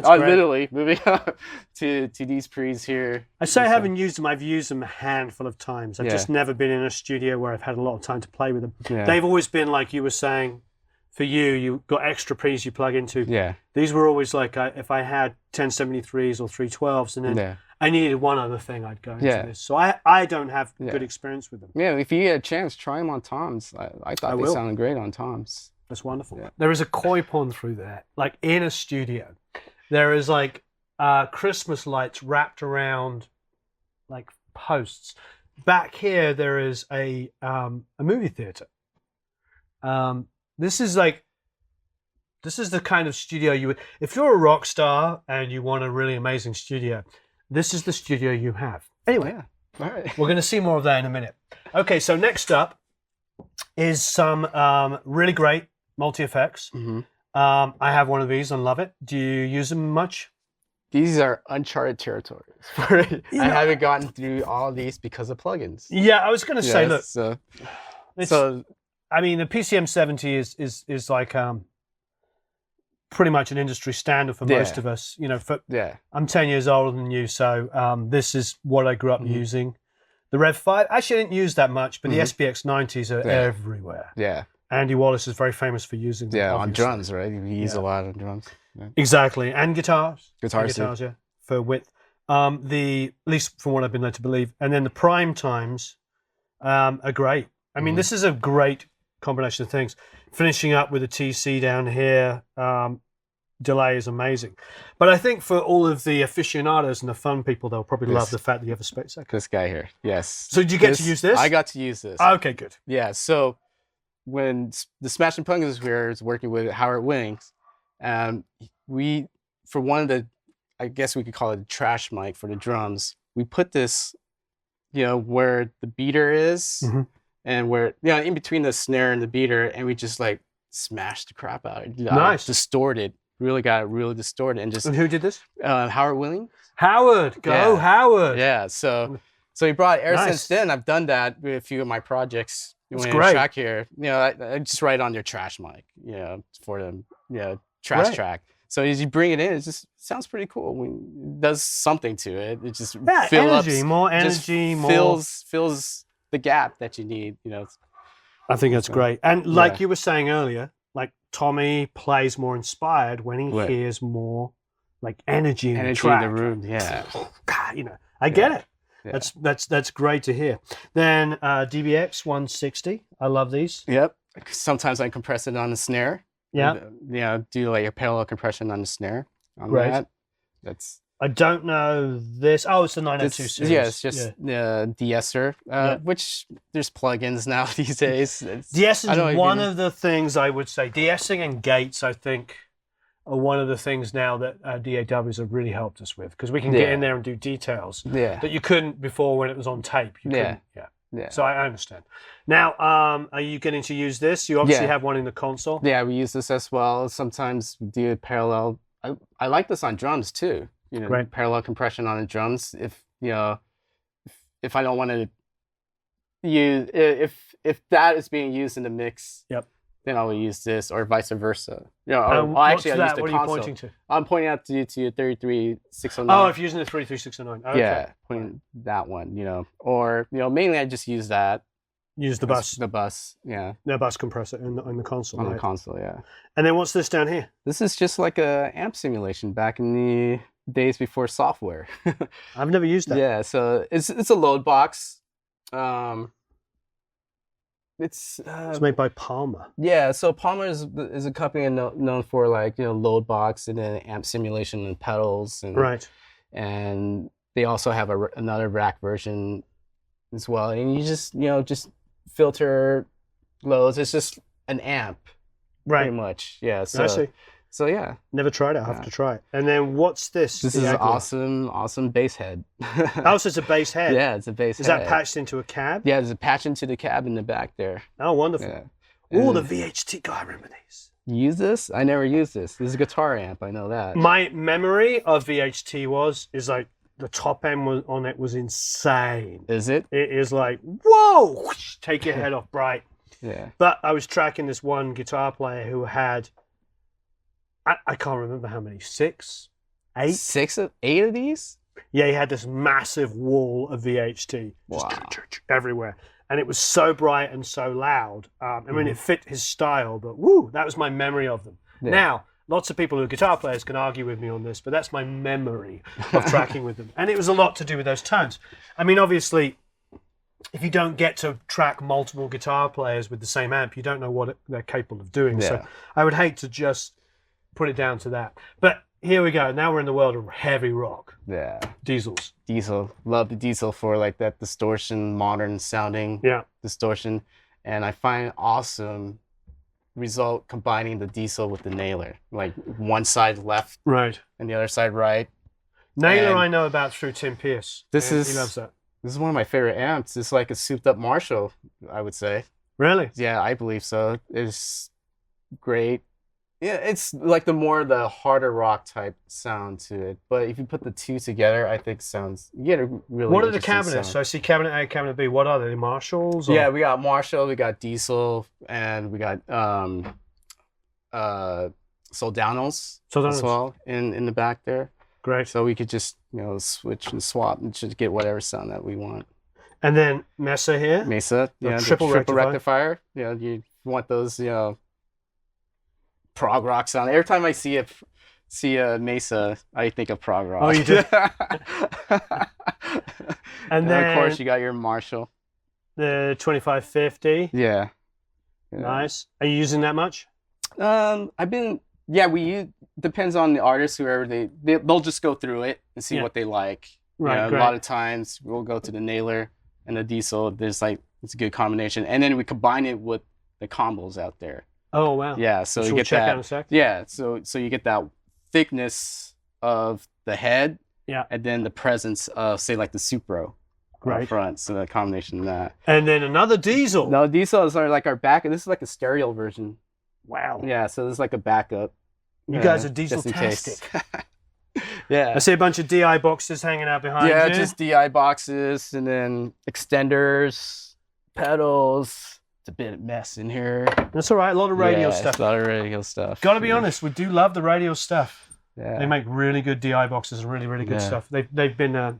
Literally moving up to these pre's here. I say I haven't used them. I've used them a handful of times. I've just never been in a studio where I've had a lot of time to play with them. Yeah. They've always been like you were saying, for you got extra pre's you plug into. Yeah. These were always like, if I had 1073s or 312s and then I needed one other thing, I'd go into this. So I don't have good experience with them. Yeah, if you get a chance, try them on toms. I thought they sounded great on toms. That's wonderful. Yeah. There is a koi pond through there, like in a studio. There is like Christmas lights wrapped around like posts. Back here, there is a movie theater. This is the kind of studio you would, if you're a rock star and you want a really amazing studio, this is the studio you have. Anyway, all right. We're going to see more of that in a minute. Okay, so next up is some really great multi-effects. I have one of these and love it. Do you use them much? These are uncharted territories. I haven't gotten through all of these because of plugins. Yeah, I was going to say, look. So I mean, the PCM70 is like pretty much an industry standard for most of us. You know, I'm 10 years older than you, so this is what I grew up using. The Rev5, actually I didn't use that much, but the SPX90s are everywhere. Yeah. Andy Wallace is very famous for using them. Yeah, on drums, right? You use a lot on drums. Yeah. Exactly, and guitars. Guitars, yeah, for width. At least from what I've been led to believe. And then the prime times are great. I mean, this is a great combination of things. Finishing up with a TC down here, delay is amazing. But I think for all of the aficionados and the fun people, they'll probably love the fact that you have a split second. This guy here, yes. So did you get to use this? I got to use this. Okay, good. Yeah, so when the Smashing Pumpkins was working with Howard Wings, for one of the, I guess we could call it a trash mic for the drums, we put this, you know, where the beater is, and where, you know, in between the snare and the beater, and we just like smashed the crap out of it. Nice. Distorted. Really got it really distorted. And just. And who did this? Howard Willing. Howard. Go Howard. Yeah. So he brought it. Ever since then, I've done that with a few of my projects. That's great. Track here, you know, I just write on your trash mic, you know, for them, trash track. So as you bring it in, it just sounds pretty cool. It does something to it. It just more energy, fills the gap that you need. You know, I think that's great. And like you were saying earlier, like Tommy plays more inspired when he hears more like energy in the track. In the room. Yeah, God, you know, I get it. Yeah. That's great to hear. Then DBX 160. I love these. Yep. Sometimes I compress it on the snare. Yeah. You know, do like a parallel compression on the snare. Right. I don't know this. Oh, it's the 902 series. Yeah, it's just de-esser, which there's plugins now these days. De-essing is one of the things I would say. De-essing and gates, I think, are one of the things now that DAWs have really helped us with, because we can get in there and do details that you couldn't before when it was on tape. You couldn't. Yeah. So I understand. Now, are you getting to use this? You obviously have one in the console. Yeah, we use this as well. Sometimes we do a parallel. I like this on drums too. You know, parallel compression on the drums. If you know, if I don't want to use, if that is being used in the mix, then I will use this, or vice versa. You know, actually, I use the console. What are you pointing to? I'm pointing out to 33609. Oh, if you're using the 33609. Okay. Yeah, pointing that one. You know, or you know, mainly I just use that. Use the bus. The bus, yeah. The bus compressor in the console. On the console, yeah. And then what's this down here? This is just like a amp simulation back in the days before software. I've never used that. Yeah, so it's a load box. It's made by Palmer. Yeah, so Palmer is a company known for like load box and then amp simulation and pedals and Right. And they also have another rack version as well. And you just just filter loads. It's just an amp, Right. pretty much. Yeah. I see. So yeah. Never tried it. I'll have to try it. And then what's this? This is an awesome bass head. Oh, so it's a bass head. Yeah, it's a bass head. Is that patched into a cab? Yeah, there's a patch into the cab in the back there. Oh, wonderful. Yeah. Oh, the VHT. God, I remember these. You use this? I never used this. This is a guitar amp. I know that. My memory of VHT is like the top end on it was insane. Is it? It is like, whoa, whoosh, take your head off bright. Yeah. But I was tracking this one guitar player who had, I can't remember how many, 6, 8? 8 of these? Yeah, he had this massive wall of VHT just Wow. everywhere. And it was so bright and so loud. I mean, it fit his style, but woo, that was my memory of them. Yeah. Now, lots of people who are guitar players can argue with me on this, but that's my memory of tracking with them. And it was a lot to do with those tones. I mean, obviously, if you don't get to track multiple guitar players with the same amp, you don't know what they're capable of doing. Yeah. So I would hate to just put it down to that. But here we go. Now we're in the world of heavy rock. Yeah. Diesels. Diesel. Love the diesel for like that distortion, modern sounding distortion. And I find it awesome result combining the diesel with the nailer. Like one side left Right. and the other side right. Nailer And I know about through Tim Pierce. He loves that. This is one of my favorite amps. It's like a souped up Marshall, I would say. Really? Yeah, I believe so. It's great. Yeah, it's like the harder rock type sound to it. But if you put the two together, I think you get a really What are the interesting cabinets? sound. So I see cabinet A, cabinet B. What are they? Marshalls? Or? Yeah, we got Marshall, we got Diesel, and we got Soldanos as well in the back there. Great. So we could just switch and swap and just get whatever sound that we want. And then Mesa here. Mesa, yeah, triple rectifier. Yeah, you want those, prog rock sound. Every time I see a Mesa, I think of prog rock. Oh, you do? And then of course you got your Marshall. The 2550. Yeah. Nice. Are you using that much? Depends on the artist, whoever they'll just go through it and see what they like. Right. A lot of times we'll go to the nailer and the diesel. It's a good combination, and then we combine it with the combos out there. Oh wow. Yeah, so you we'll get check that. out in a sec. Yeah, so you get that thickness of the head. Yeah. And then the presence of, say, like the Supro Right. up front. So the combination of that. And then another diesel. No, diesels are like our backup. This is like a stereo version. Wow. Yeah, so this is like a backup. You guys are just in case. diesel-tastic. Yeah. I see a bunch of DI boxes hanging out behind you. Yeah, just DI boxes and then extenders, pedals. It's a bit of mess in here. That's all right. A lot of radio Yeah, stuff. A lot of radio stuff. Got to be honest, we do love the radio stuff. Yeah. They make really good DI boxes and really, really good stuff. They've been.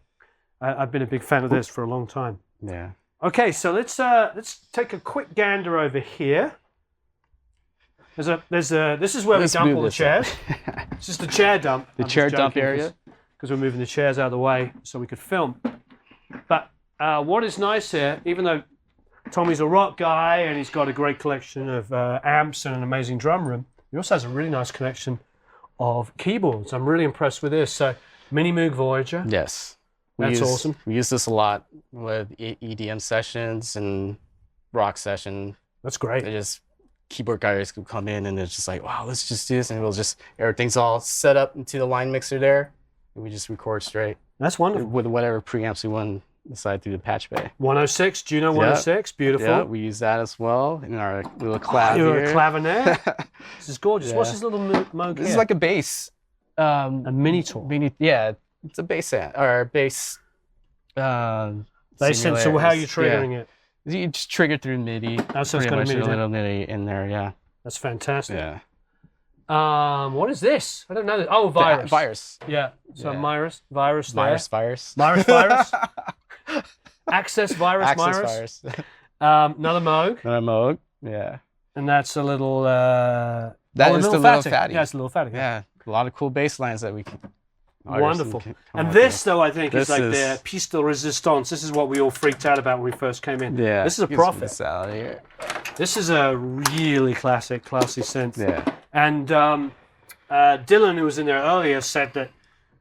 I've been a big fan of this for a long time. Yeah. Okay, so let's take a quick gander over here. This is where we dump all the chairs. It's just a chair dump. The chair dump area. Because we're moving the chairs out of the way so we could film. But what is nice here, even though Tommy's a rock guy and he's got a great collection of amps and an amazing drum room, he also has a really nice collection of keyboards. I'm really impressed with this. So, MiniMoog Voyager. Yes. That's awesome. We use this a lot with EDM sessions and rock session. That's great. They just keyboard guys could come in and it's just like, wow, let's just do this, and we'll just everything's all set up into the line mixer there, and we just record straight. That's wonderful. With whatever preamps we want aside through the patch bay. 106, Juno-106, beautiful. Yeah, we use that as well in our little clav You're here. a clavinet. This is gorgeous. Yeah. What's this little Moog This here? is like a bass. A Minitor. Yeah, it's a bass amp, or a bass. They said, so how are you triggering it? You just trigger through MIDI. Oh, so it's got a MIDI. A little MIDI in there, yeah. That's fantastic. Yeah. What is this? I don't know. Oh, virus. Virus. Yeah. So Yeah. virus there. Virus. Virus. Access virus. Virus. Another Moog. Another Moog. Yeah. And that's a little. That is the little fatty. Yeah, it's a little fatty. Yeah. A lot of cool bass lines that we can Wonderful. And this, though, I think is like the piece de resistance. This is what we all freaked out about when we first came in. Yeah. This is a Prophet. This out of here. This is a really classy synth. Yeah. And Dylan, who was in there earlier, said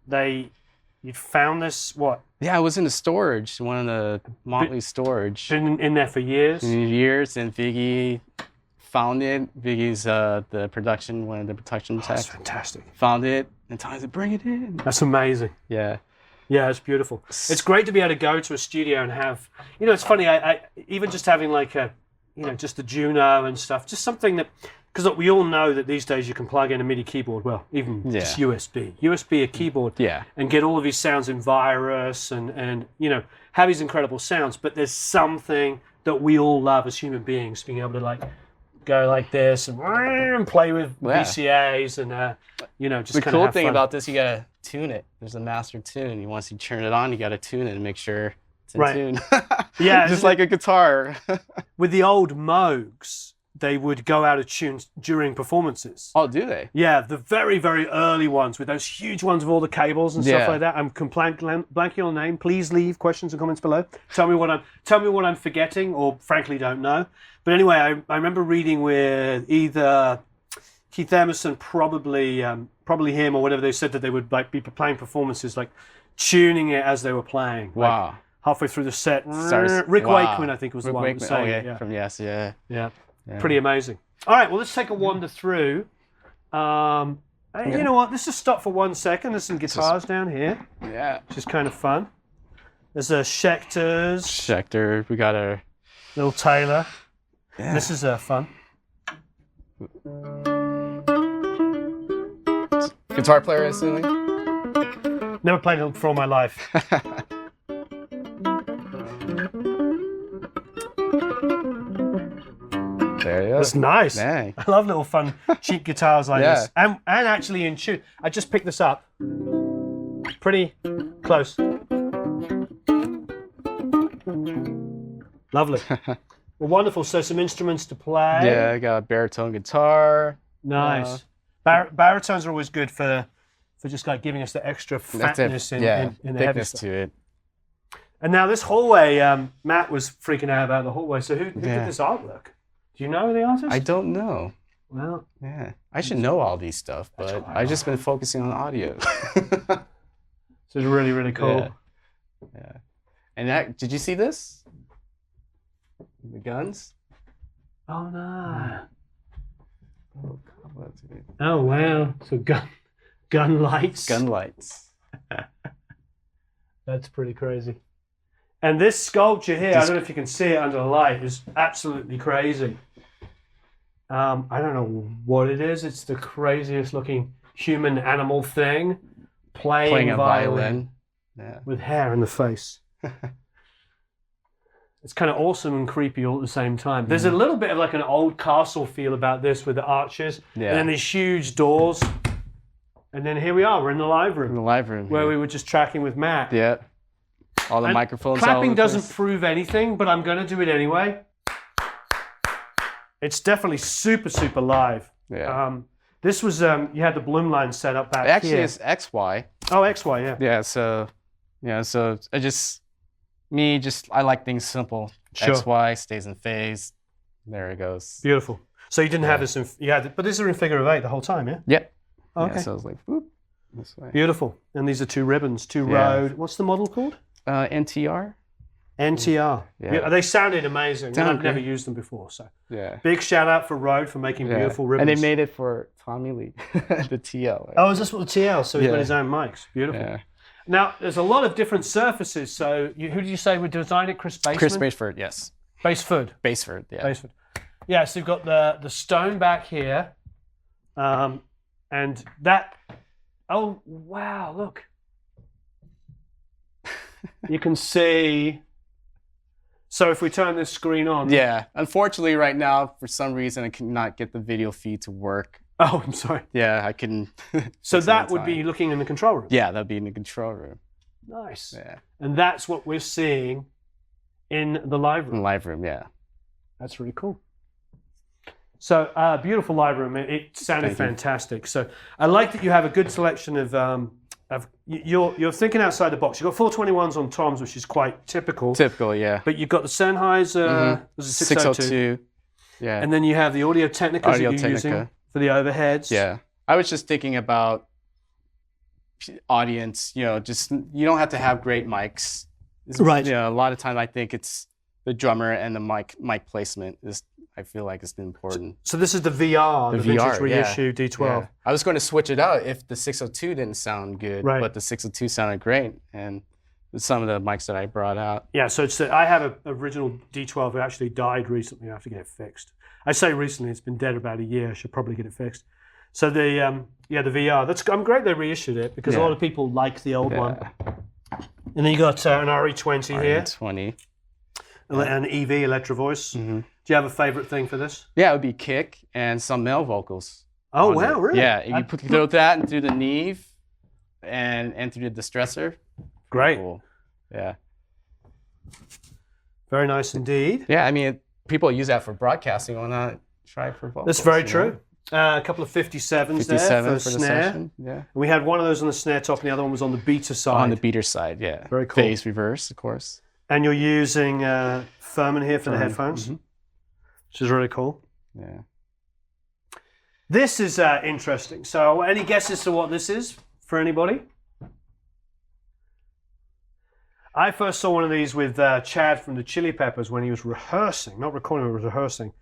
that you'd found this, what? Yeah, it was in the storage, one of the Motley storage. Been in there for years? Years, and Viggy found it. Viggy's one of the production techs. That's fantastic. Found it, and Tommy said, bring it in. That's amazing. Yeah. Yeah, it's beautiful. It's great to be able to go to a studio and have, it's funny, I even just having like just the Juno and stuff, just something that, because look, we all know that these days you can plug in a MIDI keyboard, even just USB a keyboard, and get all of these sounds in Virus and have these incredible sounds. But there's something that we all love as human beings, being able to like go like this and play with VCAs and just the kind of cool have thing fun. about this, you gotta tune it. There's a master tune. Once you turn it on, you gotta tune it and make sure it's in tune. Yeah, just like a guitar. With the old Moogs, they would go out of tune during performances. Oh, do they? Yeah, the very, very early ones with those huge ones with all the cables and stuff like that. I'm blanking on the name. Please leave questions and comments below. Tell me what I'm forgetting, or frankly don't know. But anyway, I remember reading with either Keith Emerson, probably him or whatever. They said that they would like be playing performances, like tuning it as they were playing. Wow. Like, halfway through the set, Rick Wakeman, I think was the one who was saying it. From Yes, yeah. Pretty amazing. All right, well, let's take a wander through. You know what? Let's just stop for 1 second. There's some guitars down here. Yeah. Which is kind of fun. There's a Schecter. We got a little Taylor. Yeah. This is fun. Guitar player, assuming? Never played it for all my life. There you go. That's nice. Dang. I love little fun, cheap guitars like this. And actually in tune. I just picked this up. Pretty close. Lovely. Well, wonderful. So some instruments to play. Yeah, I got a baritone guitar. Nice. Baritones are always good for just like giving us the extra fatness in the heavy stuff. To it. And now this hallway, Matt was freaking out about the hallway. So who did this artwork? Do you know the artist? I don't know. Well, I should know all these stuff, but I've just been focusing on audio. So it's really, really cool. Yeah. And did you see this? The guns? Oh no. Oh, dude. Oh wow. So gun lights. Gun lights. That's pretty crazy. And this sculpture here, I don't know if you can see it under the light, is absolutely crazy. I don't know what it is. It's the craziest looking human animal thing playing a violin. With hair in the face. It's kind of awesome and creepy all at the same time. There's a little bit of like an old castle feel about this with the arches. And then these huge doors. And then here we are. We're in the live room. In the live room. Where we were just tracking with Matt. Yeah. All the microphones. Clapping doesn't prove anything, but I'm going to do it anyway. It's definitely super, super live. Yeah. This was, you had the Bloom line set up back here. Actually, it's XY. Oh, XY, yeah. Yeah, so I like things simple. Sure. XY stays in phase. There it goes. Beautiful. So you didn't have this but these are in figure of 8 the whole time, yeah? Yep. Oh, okay. Yeah, so I was like, whoop, this way. Beautiful. And these are 2 ribbons, 2 Rode. What's the model called? NTR. NTR. Yeah. They sounded amazing. I've never used them before, so. Yeah. Big shout out for Rode for making beautiful ribbons. And they made it for Tommy Lee, the TL. Right? Oh, is this what the TL? So he's got his own mics. Beautiful. Yeah. Now, there's a lot of different surfaces. So who did you say would design it? Chris Baseman? Chris Baseford, yes. Baseford. Baseford, yeah. Baseford. Yeah, so you've got the stone back here. And that, oh, wow, look. You can see, so if we turn this screen on. Yeah, unfortunately right now, for some reason, I cannot get the video feed to work. Oh, I'm sorry. Yeah, I can. So that would be looking in the control room? Yeah, that'd be in the control room. Nice. Yeah. And that's what we're seeing in the live room? In the live room, yeah. That's really cool. So, beautiful live room. It sounded fantastic. So, I like that you have a good selection of you're thinking outside the box. You've got 421s on toms, which is quite typical. Typical, yeah. But you've got the Sennheiser, there's a 602. Yeah. And then you have the Audio Technica that you're Technica. using for the overheads. Yeah. I was just thinking about audience, just you don't have to have great mics. Right. A lot of time I think it's the drummer and the mic placement is, I feel like, it's important. So this is the VR, the vintage reissue D12. Yeah. I was going to switch it out if the 602 didn't sound good, but the 602 sounded great, and some of the mics that I brought out. Yeah, so I have an original D12 who actually died recently. I have to get it fixed. I say recently, it's been dead about a year. I should probably get it fixed. So the VR, I'm great they reissued it because a lot of people like the old one. And then you got an RE20 here. RE20. An EV, Electro Voice. Do you have a favorite thing for this? Yeah, it would be kick and some male vocals. Oh, wow, really? Yeah, if you throw that and through the Neve and through the Distressor. Great. Cool. Yeah. Very nice indeed. Yeah, I mean, people use that for broadcasting. Why not try for vocals? That's very true. A couple of 57s there for the snare. Session. Yeah. We had one of those on the snare top, and the other one was on the beater side. On the beater side, yeah. Very cool. Phase reverse, of course. And you're using Furman here for the headphones, which is really cool. Yeah. This is interesting. So, any guesses to what this is for anybody? I first saw one of these with Chad from the Chili Peppers when he was rehearsing, not recording, but was rehearsing.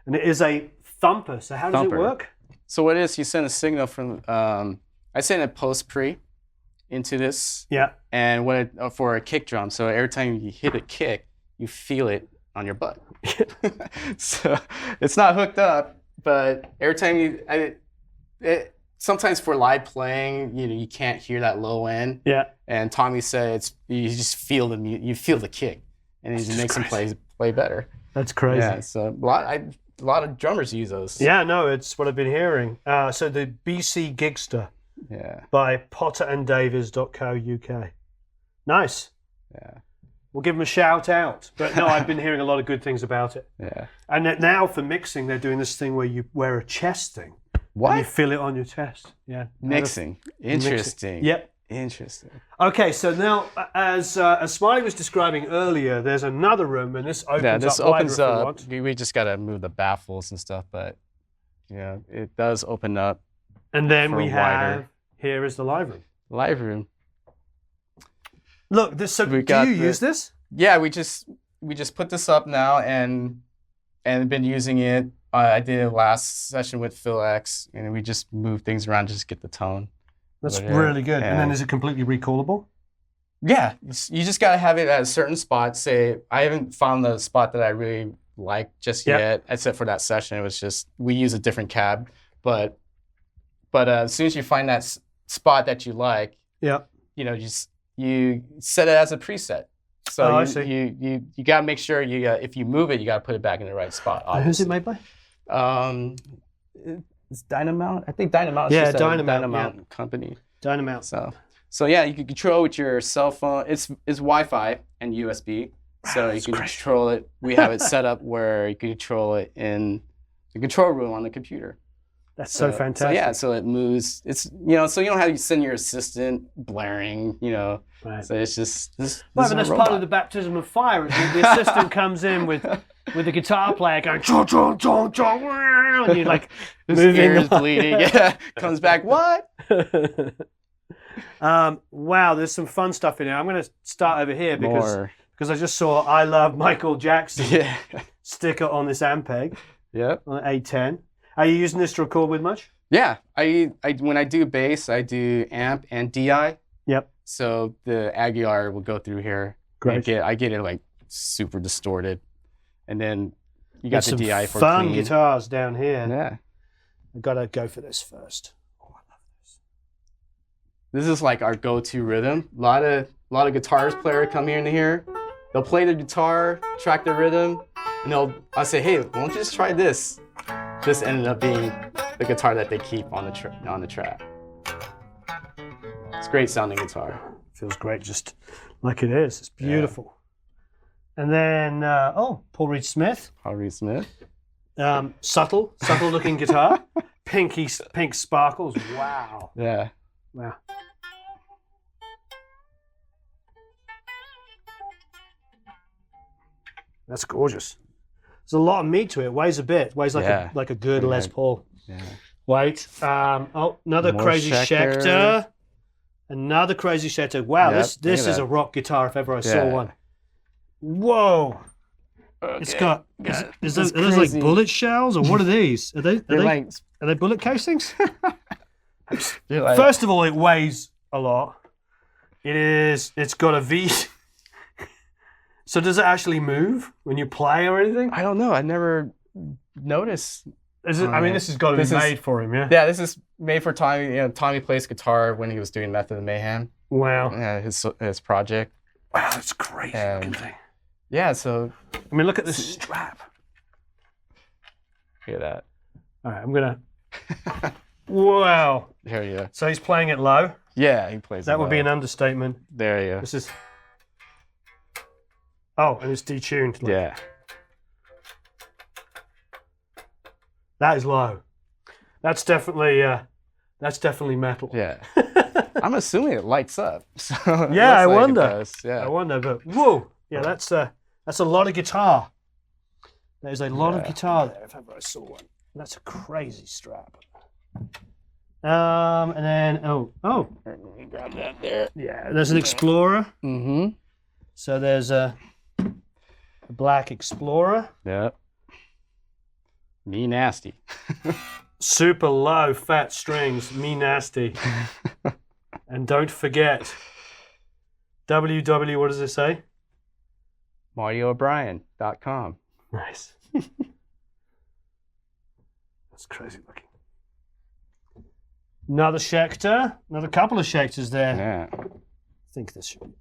And it is a thumper. So how does it work? So what it is, you send a signal from, I send a post-pre into this. Yeah. And for a kick drum. So every time you hit a kick, you feel it on your butt. So it's not hooked up, but every time sometimes for live playing, you can't hear that low end. Yeah. And Tommy said you just feel the kick, and it just makes them play better. That's crazy. Yeah. So a lot of drummers use those. Yeah, no, it's what I've been hearing. So the BC Gigster. Yeah. By potteranddavies.co.uk. Nice. Yeah. We'll give them a shout out. But no, I've been hearing a lot of good things about it. Yeah. And now for mixing, they're doing this thing where you wear a chest thing. What? And you feel it on your chest. Yeah. Mixing. Interesting. Yep. Interesting. Okay, so now, as Smiley was describing earlier, there's another room, and this opens up. Yeah, this opens up. We We just got to move the baffles and stuff, but it does open up. And then we have, here is the live room. Live room. Look, do you use this? Yeah, we just put this up now and been using it. I did a last session with Phil X, and we just moved things around to just get the tone. That's really good. And then is it completely recallable? Yeah, you just got to have it at a certain spot. Say, I haven't found the spot that I really like just yet, except for that session. It was just, we use a different cab. But as soon as you find that spot that you like, you set it as a preset. So you got to make sure if you move it, you got to put it back in the right spot. Who's it made by? It's Dynamount. I think Dynamount. Yeah, Dynamount. Dynamount company. Dynamount. So yeah, you can control with your cell phone. It's Wi-Fi and USB, so you can control it. We have it set up where you can control it in the control room on the computer. That's so fantastic. So yeah, so it moves. It's so you don't have to send your assistant blaring. Right. So it's just this. Well, but that's part of the baptism of fire. The assistant comes in with the guitar player going chong chong chong chong, and you like moving. Ears bleeding. Yeah, comes back. What? Wow, there's some fun stuff in here. I'm going to start over here because I just saw I Love Michael Jackson sticker on this Ampeg. Yep. On A10. Are you using this to record with much? Yeah, I when I do bass, I do amp and DI. Yep. So the Aguilar will go through here. Great. I get it like super distorted, and then you got the DI for fun clean. Guitars down here. Yeah. I've got to go for this first. Oh, I love this. This is like our go-to rhythm. A lot of guitarist players come here into here. They'll play the guitar, track the rhythm, and I'll say, hey, why don't you just try this? This ended up being the guitar that they keep on the track. It's great sounding guitar. Feels great, just like it is. It's beautiful. Yeah. And then, Paul Reed Smith. Paul Reed Smith. Subtle looking guitar. Pink sparkles. Wow. Yeah. Wow. That's gorgeous. There's a lot of meat to it. Weighs a bit. Weighs like a good Les Paul. Yeah. Wait. Another More crazy Schecter. Another crazy Schecter. Wow, Yep, this is a rock guitar if ever I saw one. Whoa. Okay. It's got. Are those like bullet shells or what are these? Are they bullet casings? First of all, it weighs a lot. It's got a V. So does it actually move when you play or anything? I don't know. I never noticed. I mean, this has got to be made for him, yeah? Yeah, this is made for Tommy. You know, Tommy plays guitar when he was doing Method of Mayhem. Wow. Yeah, his project. Wow, that's crazy looking thing. Yeah, so... I mean, look at this strap. Look at that. All right, I'm going to... Wow. Here you go. So he's playing it low? Yeah, he plays it low. That would be an understatement. There you go. This is... Oh, and it's detuned. Look. Yeah. That is low. That's definitely metal. Yeah. I'm assuming it lights up. So yeah, I wonder. Yeah. I wonder, but whoa. Yeah, that's a lot of guitar. There's a lot of guitar there if ever I saw one. That's a crazy strap. And then Let me grab that there. Yeah, there's an Explorer. Mm-hmm. So there's a black Explorer. Yep. Me nasty. Super low fat strings, me nasty. And don't forget www, what does it say? MartyO'Brien.com. Nice. That's crazy looking. Another Schecter, another couple of Schecters there. Yeah. I think this should.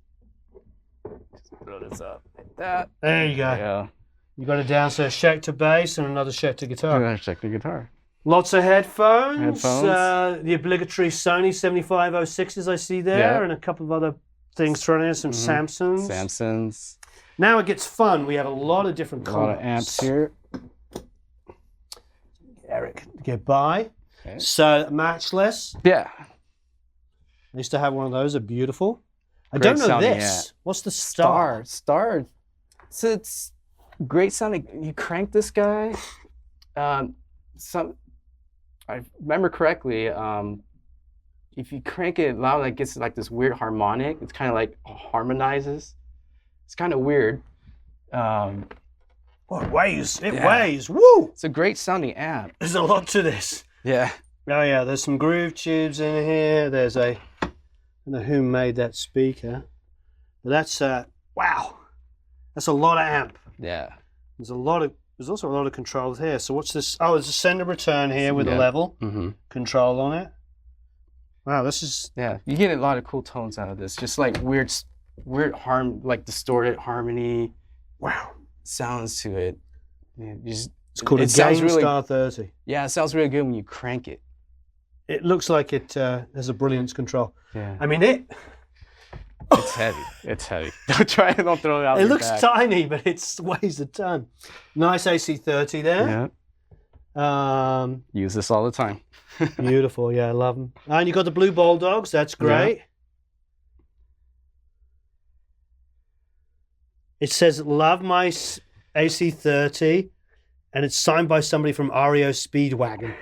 Just throw this up like that. There you go. Yeah. You got a downstairs Schecter bass and another Schecter guitar. Another Schecter guitar. Lots of headphones. The obligatory Sony 7506s I see there, and a couple of other things thrown in. Some Samsons. Now it gets fun. We have a lot of different combos. A lot of amps here. Eric, get by. Okay. So Matchless. Yeah. I used to have one of those. They're beautiful. I don't know this. What's the Starr? Starr. So it's great sounding. You crank this guy. I remember correctly. If you crank it loud, it gets like this weird harmonic. It's kind of like harmonizes. It's kind of weird. Oh, it weighs. It weighs. Woo! It's a great sounding amp. There's a lot to this. Yeah. Oh yeah. There's some groove tubes in here. There's I don't know who made that speaker, but that's wow. That's a lot of amp. Yeah. There's also a lot of controls here. So what's this? Oh, there's a send and return here with a level control on it. Wow, this is... Yeah, you get a lot of cool tones out of this. Just like weird like distorted harmony. Wow. Sounds to it. Yeah, it's called a GameStar 30. Yeah, it sounds really good when you crank it. It looks like it has a brilliance control. Yeah. I mean, it's heavy. It's heavy. Don't throw it out. It looks tiny, but it weighs a ton. Nice AC30 there. Yeah. Use this all the time. Beautiful. Yeah, I love them. And you got the Blue Bulldogs. That's great. Yeah. It says, love my AC30, and it's signed by somebody from REO Speedwagon.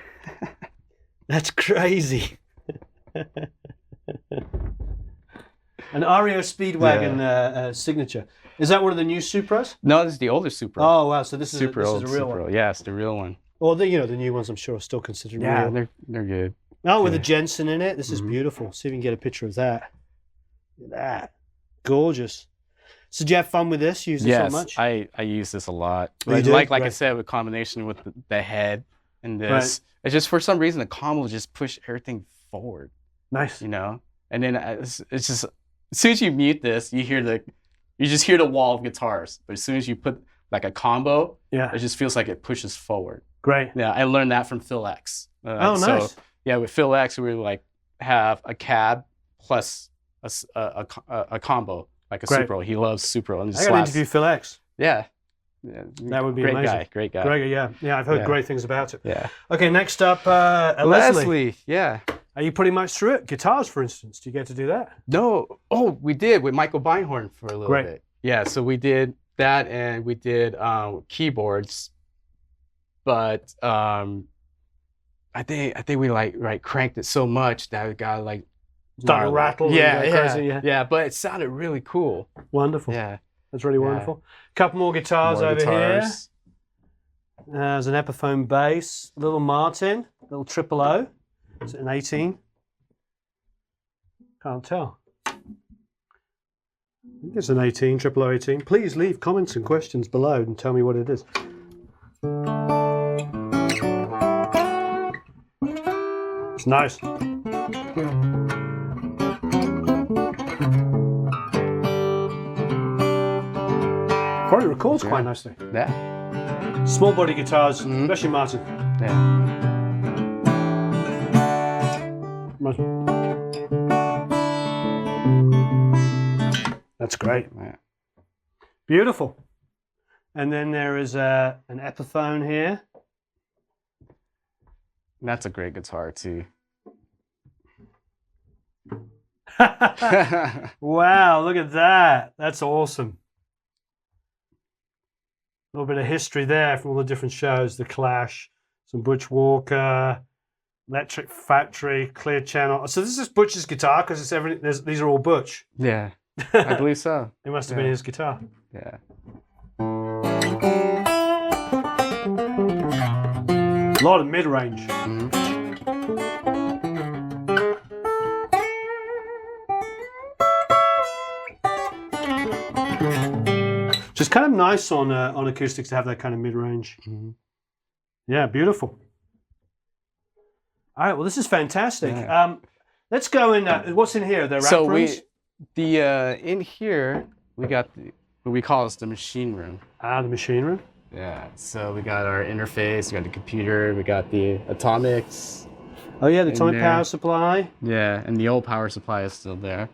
That's crazy. An REO Speedwagon signature. Is that one of the new Supras? No, this is the older Supra. Oh wow! So this is a real Supra. one. Yeah, it's the real one. Well, the new ones I'm sure are still considered real. Yeah, they're good. Oh, with a Jensen in it. This is beautiful. See if we can get a picture of that. Look at that. Gorgeous. So do you have fun with this? Use this so much? I use this a lot. Like I said, with combination with the head and this, it's just for some reason the combo just push everything forward. Nice. You know, and then it's just as soon as you mute this, you just hear the wall of guitars. But as soon as you put like a combo, it just feels like it pushes forward. Great. Yeah, I learned that from Phil X. Nice. So, yeah, with Phil X, we like have a cab plus a combo, like a Supro. He loves Supro. And I got to interview Phil X. Yeah. That would be amazing. Great guy. Yeah, I've heard great things about it. Yeah. Okay, next up, Leslie. Yeah. Are you pretty much through it? Guitars, for instance, do you get to do that? No. Oh, we did with Michael Beinhorn for a little bit. Yeah, so we did that, and we did keyboards, but I think we like cranked it so much that it got like started rattling. Yeah, but it sounded really cool. Wonderful. Yeah, that's really wonderful. Couple more guitars over here. There's an Epiphone bass, little Martin, little triple O. Is it an 18? Can't tell. I think it's an 18, triple O 18. Please leave comments and questions below and tell me what it is. It's nice. Probably records quite nicely. Yeah. Small body guitars, especially Martin. Yeah. That's great. Yeah. Beautiful. And then there is an Epiphone here. That's a great guitar too. Wow, look at that. That's awesome. A little bit of history there from all the different shows. The Clash, some Butch Walker, Electric Factory, Clear Channel. So this is Butch's guitar because it's everything. These are all Butch. Yeah, I believe so. It must have been his guitar. Yeah. A lot of mid-range. Just kind of nice on acoustics to have that kind of mid-range. Yeah, beautiful. All right, well, this is fantastic. Yeah. Let's go in. What's in here? The rack rooms? In here we got what we call the machine room. Ah, the machine room. Yeah. So we got our interface. We got the computer. We got the atomics. Oh yeah, the atomic power supply. Yeah, and the old power supply is still there.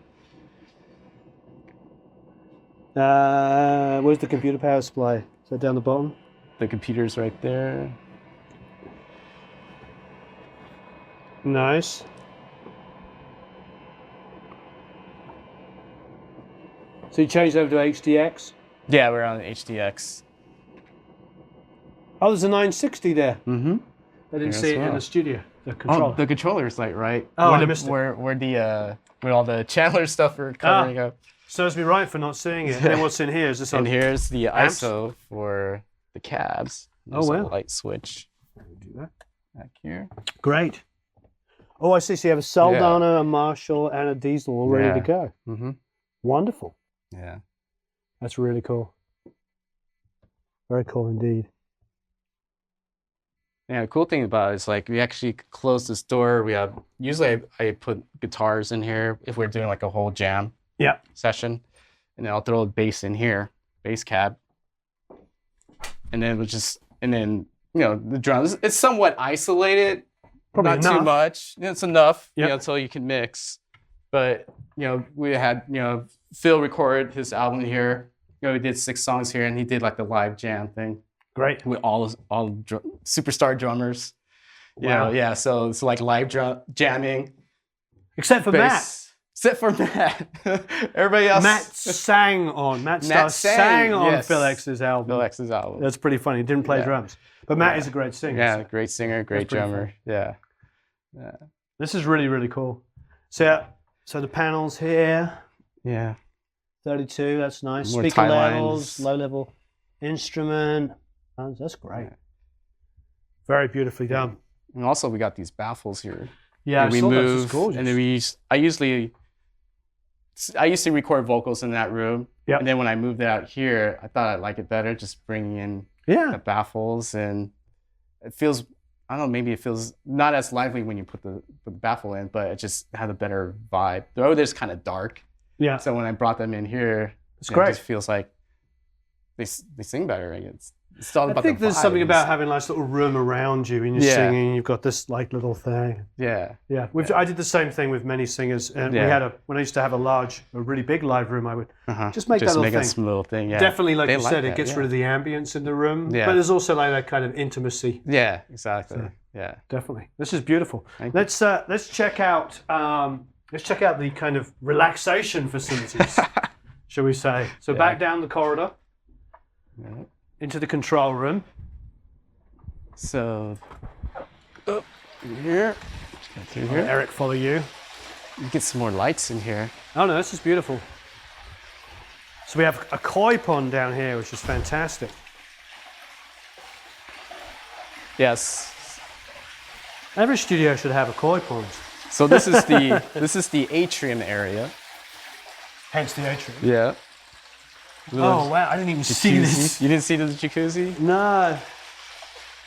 Where's the computer power supply? Is that down the bottom? The computer's right there. Nice. So you changed over to HDX? Yeah, we're on the HDX. Oh, there's a 960 there. Mm-hmm. I didn't see it in the studio. The controller. Oh, the controller's like right. Oh, I missed it. Where all the Chandler stuff are covering up. Serves me right for not seeing it. And then what's in here? Is this? And here's the amps? ISO for the cabs. There's a light switch. Do that. Back here. Great. Oh, I see. So you have a Saldana, a Marshall, and a Diesel all ready to go. Mm-hmm. Wonderful. Yeah. That's really cool. Very cool indeed. Yeah, the cool thing about it is like we actually close this door. We have usually I put guitars in here if we're doing like a whole jam session, and then I'll throw a bass in here, bass cab, and then you know the drums. It's somewhat isolated, probably not enough. too much. It's enough, Yep. you know, until you can mix. But you know we had Phil recorded his album here. You know, we did 6 songs here, and he did like the live jam thing. Great. With all superstar drummers. Wow. Yeah, so it's like live jamming. Except for Matt. Except for Matt. Everybody else. Matt Starr sang on Phil X's album. Phil X's album. That's pretty funny. He didn't play drums. But Matt is a great singer. Yeah, so. great singer, great drummer. Yeah. This is really, really cool. So the panels here. Yeah. 32, that's nice. More Speaker tie levels, lines. low level instrument. That's great. Very beautifully done. And also we got these baffles here. Yeah, we I saw move, those. It's gorgeous. and then I used to record vocals in that room. Yep. And then when I moved it out here, I thought I'd like it better just bringing in the baffles, and it feels, I don't know, maybe it feels not as lively when you put the baffle in, but it just had a better vibe. They're over there's kind of dark. Yeah. So when I brought them in here, it's great. It just feels like they sing better. It's all about I think the there's something vibes. about having like little room around you and you're singing. You've got this like little thing. Yeah. Yeah. I did the same thing with many singers, and we had when I used to have a really big live room, I would just make that little thing. Yeah. Definitely, like they you said, it gets rid of the ambience in the room. Yeah. But there's also like that kind of intimacy. Yeah. Exactly. So, yeah. Definitely. This is beautiful. Thank you. Let's check out the kind of relaxation facilities, shall we say? So back down the corridor. Yep. into the control room. So, up in here. Just go through here. Eric, follow you. You get some more lights in here. Oh no, this is beautiful. So we have a koi pond down here, which is fantastic. Yes. Every studio should have a koi pond. So this is the atrium area. Hence the atrium. Yeah. Oh wow, I didn't even see this. You didn't see the jacuzzi? No.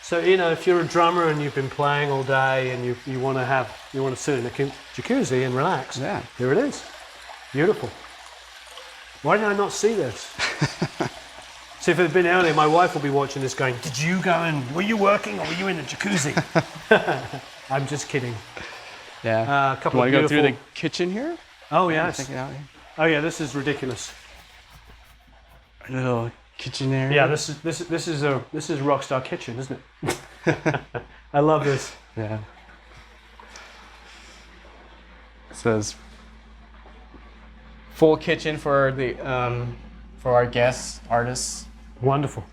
So you know, if you're a drummer and you've been playing all day and you want to sit in a jacuzzi and relax, Yeah. here it is. Beautiful. Why did I not see this? See, if it had been earlier, my wife will be watching this going, "Did you go and were you working or were you in the jacuzzi?" I'm just kidding. Yeah. A couple Want of to go beautiful. through the kitchen here? Oh yes. Check it out here. Oh yeah, this is ridiculous. A little kitchen area. Yeah, this is a Rockstar Kitchen, isn't it? I love this. Yeah. It says full kitchen for the for our guests, artists. Wonderful.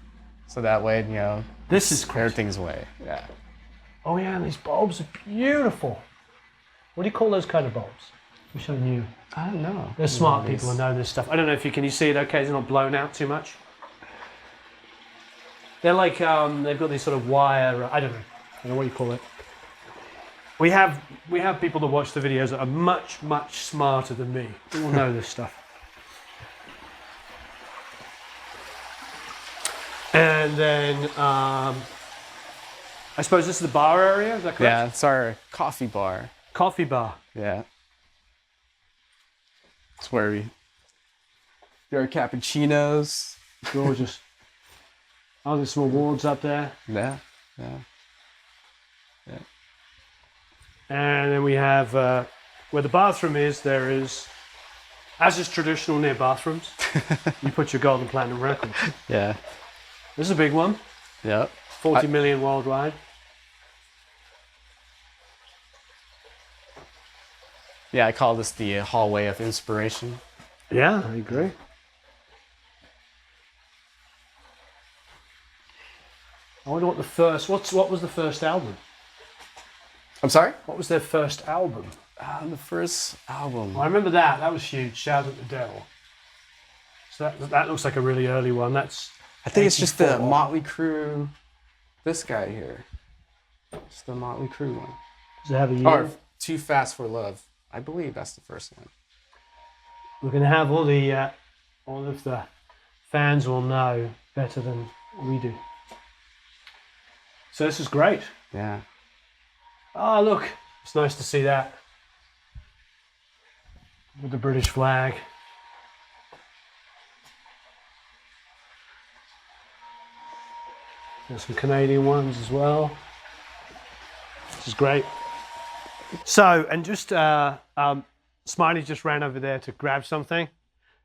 So that way, you know, This is great. everything's away. Yeah. Oh yeah, and these bulbs are beautiful. What do you call those kind of bulbs? I'm showing you. I don't know. They're smart people who know this stuff. I don't know if can you see it okay? It's not blown out too much. They're like, they've got these sort of wire, I don't know what you call it. We have people that watch the videos that are much smarter than me. They all know this stuff. And then, I suppose this is the bar area, is that correct? Yeah, it's our coffee bar. Coffee bar. Yeah. It's where we do our cappuccinos. Gorgeous. Oh, there's some awards up there. Yeah, yeah. And then we have, where the bathroom is, there is, as is traditional near bathrooms, you put your gold and platinum records. Yeah. This is a big one, Yep. 40 million worldwide. Yeah, I call this the hallway of inspiration. Yeah, I agree. I wonder what what was the first album? I'm sorry? What was their first album? The first album. I remember that. That was huge. Shout at the Devil. So that looks like a really early one. That's I think it's just the 84. Motley Crue. This guy here. It's the Motley Crue one. Does it have a year? Or Too Fast for Love. I believe that's the first one. We're going to have all of the fans will know better than we do. So this is great. Yeah. Oh, look. It's nice to see that. With the British flag. There's some Canadian ones as well. This is great. So, and just, Smiley just ran over there to grab something.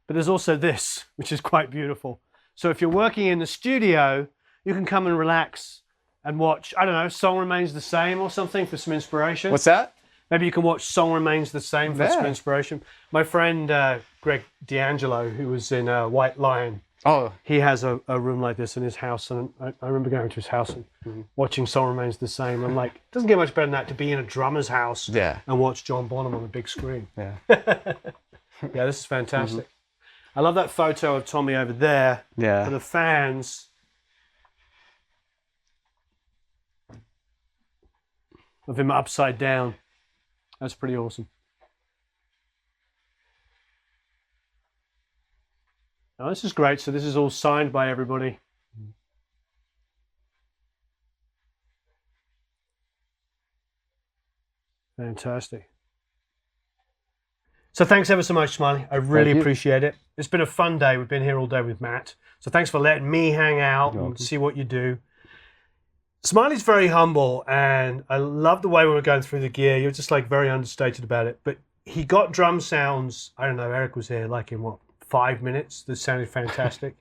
But there's also this, which is quite beautiful. So if you're working in the studio, you can come and relax and watch, I don't know, Song Remains the Same or something for some inspiration. What's that? Maybe you can watch Song Remains the Same for some inspiration. My friend Greg D'Angelo, who was in White Lion, Oh. he has a room like this in his house, and I remember going to his house and watching Song Remains the Same. I'm like, it doesn't get much better than that to be in a drummer's house Yeah. and watch John Bonham on a big screen. Yeah. Yeah, this is fantastic. I love that photo of Tommy over there for Yeah. the fans. Of him upside down. That's pretty awesome. Oh, this is great. So this is all signed by everybody. Fantastic. So thanks ever so much, Smiley. I really appreciate it. It's been a fun day. We've been here all day with Matt. So thanks for letting me hang out and see what you do. Smiley's very humble, and I love the way we were going through the gear. You're just like very understated about it. But he got drum sounds, I don't know, Eric was here like in what, 5 minutes? That sounded fantastic.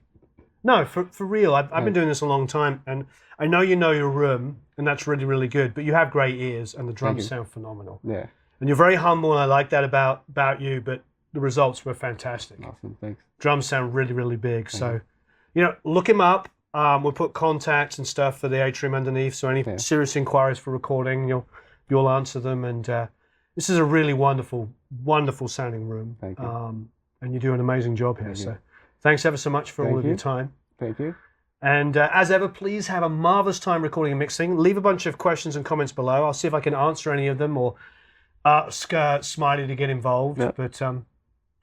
No, for real. I've been doing this a long time, and I know you know your room, and that's really, really good. But you have great ears, and the drums sound phenomenal. Yeah. And you're very humble, and I like that about you, but the results were fantastic. Awesome. Thanks. Drums sound really, really big. So, you know, look him up. We'll put contacts and stuff for the Atrium underneath, so any serious inquiries for recording, you'll answer them. And this is a really wonderful, wonderful sounding room. Thank you. And you do an amazing job here. So thanks ever so much for all of your time. Thank you. And as ever, please have a marvelous time recording and mixing. Leave a bunch of questions and comments below. I'll see if I can answer any of them or ask Smiley to get involved. Yep. But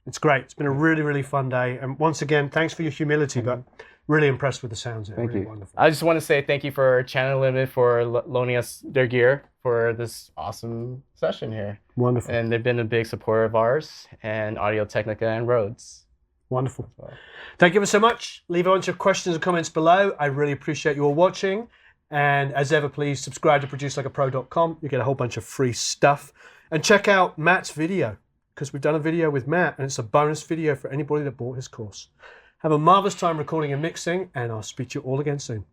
it's great. It's been a really, really fun day. And once again, thanks for your humility, but really impressed with the sounds. Thank really you. Wonderful. I just want to say thank you for Channel Limited for loaning us their gear for this awesome session here. Wonderful. And they've been a big supporter of ours and Audio Technica and Rhodes. Wonderful. Thank you ever so much. Leave a bunch of questions and comments below. I really appreciate you all watching. And as ever, please subscribe to producelikeapro.com. You get a whole bunch of free stuff. And check out Matt's video, because we've done a video with Matt, and it's a bonus video for anybody that bought his course. Have a marvelous time recording and mixing, and I'll speak to you all again soon.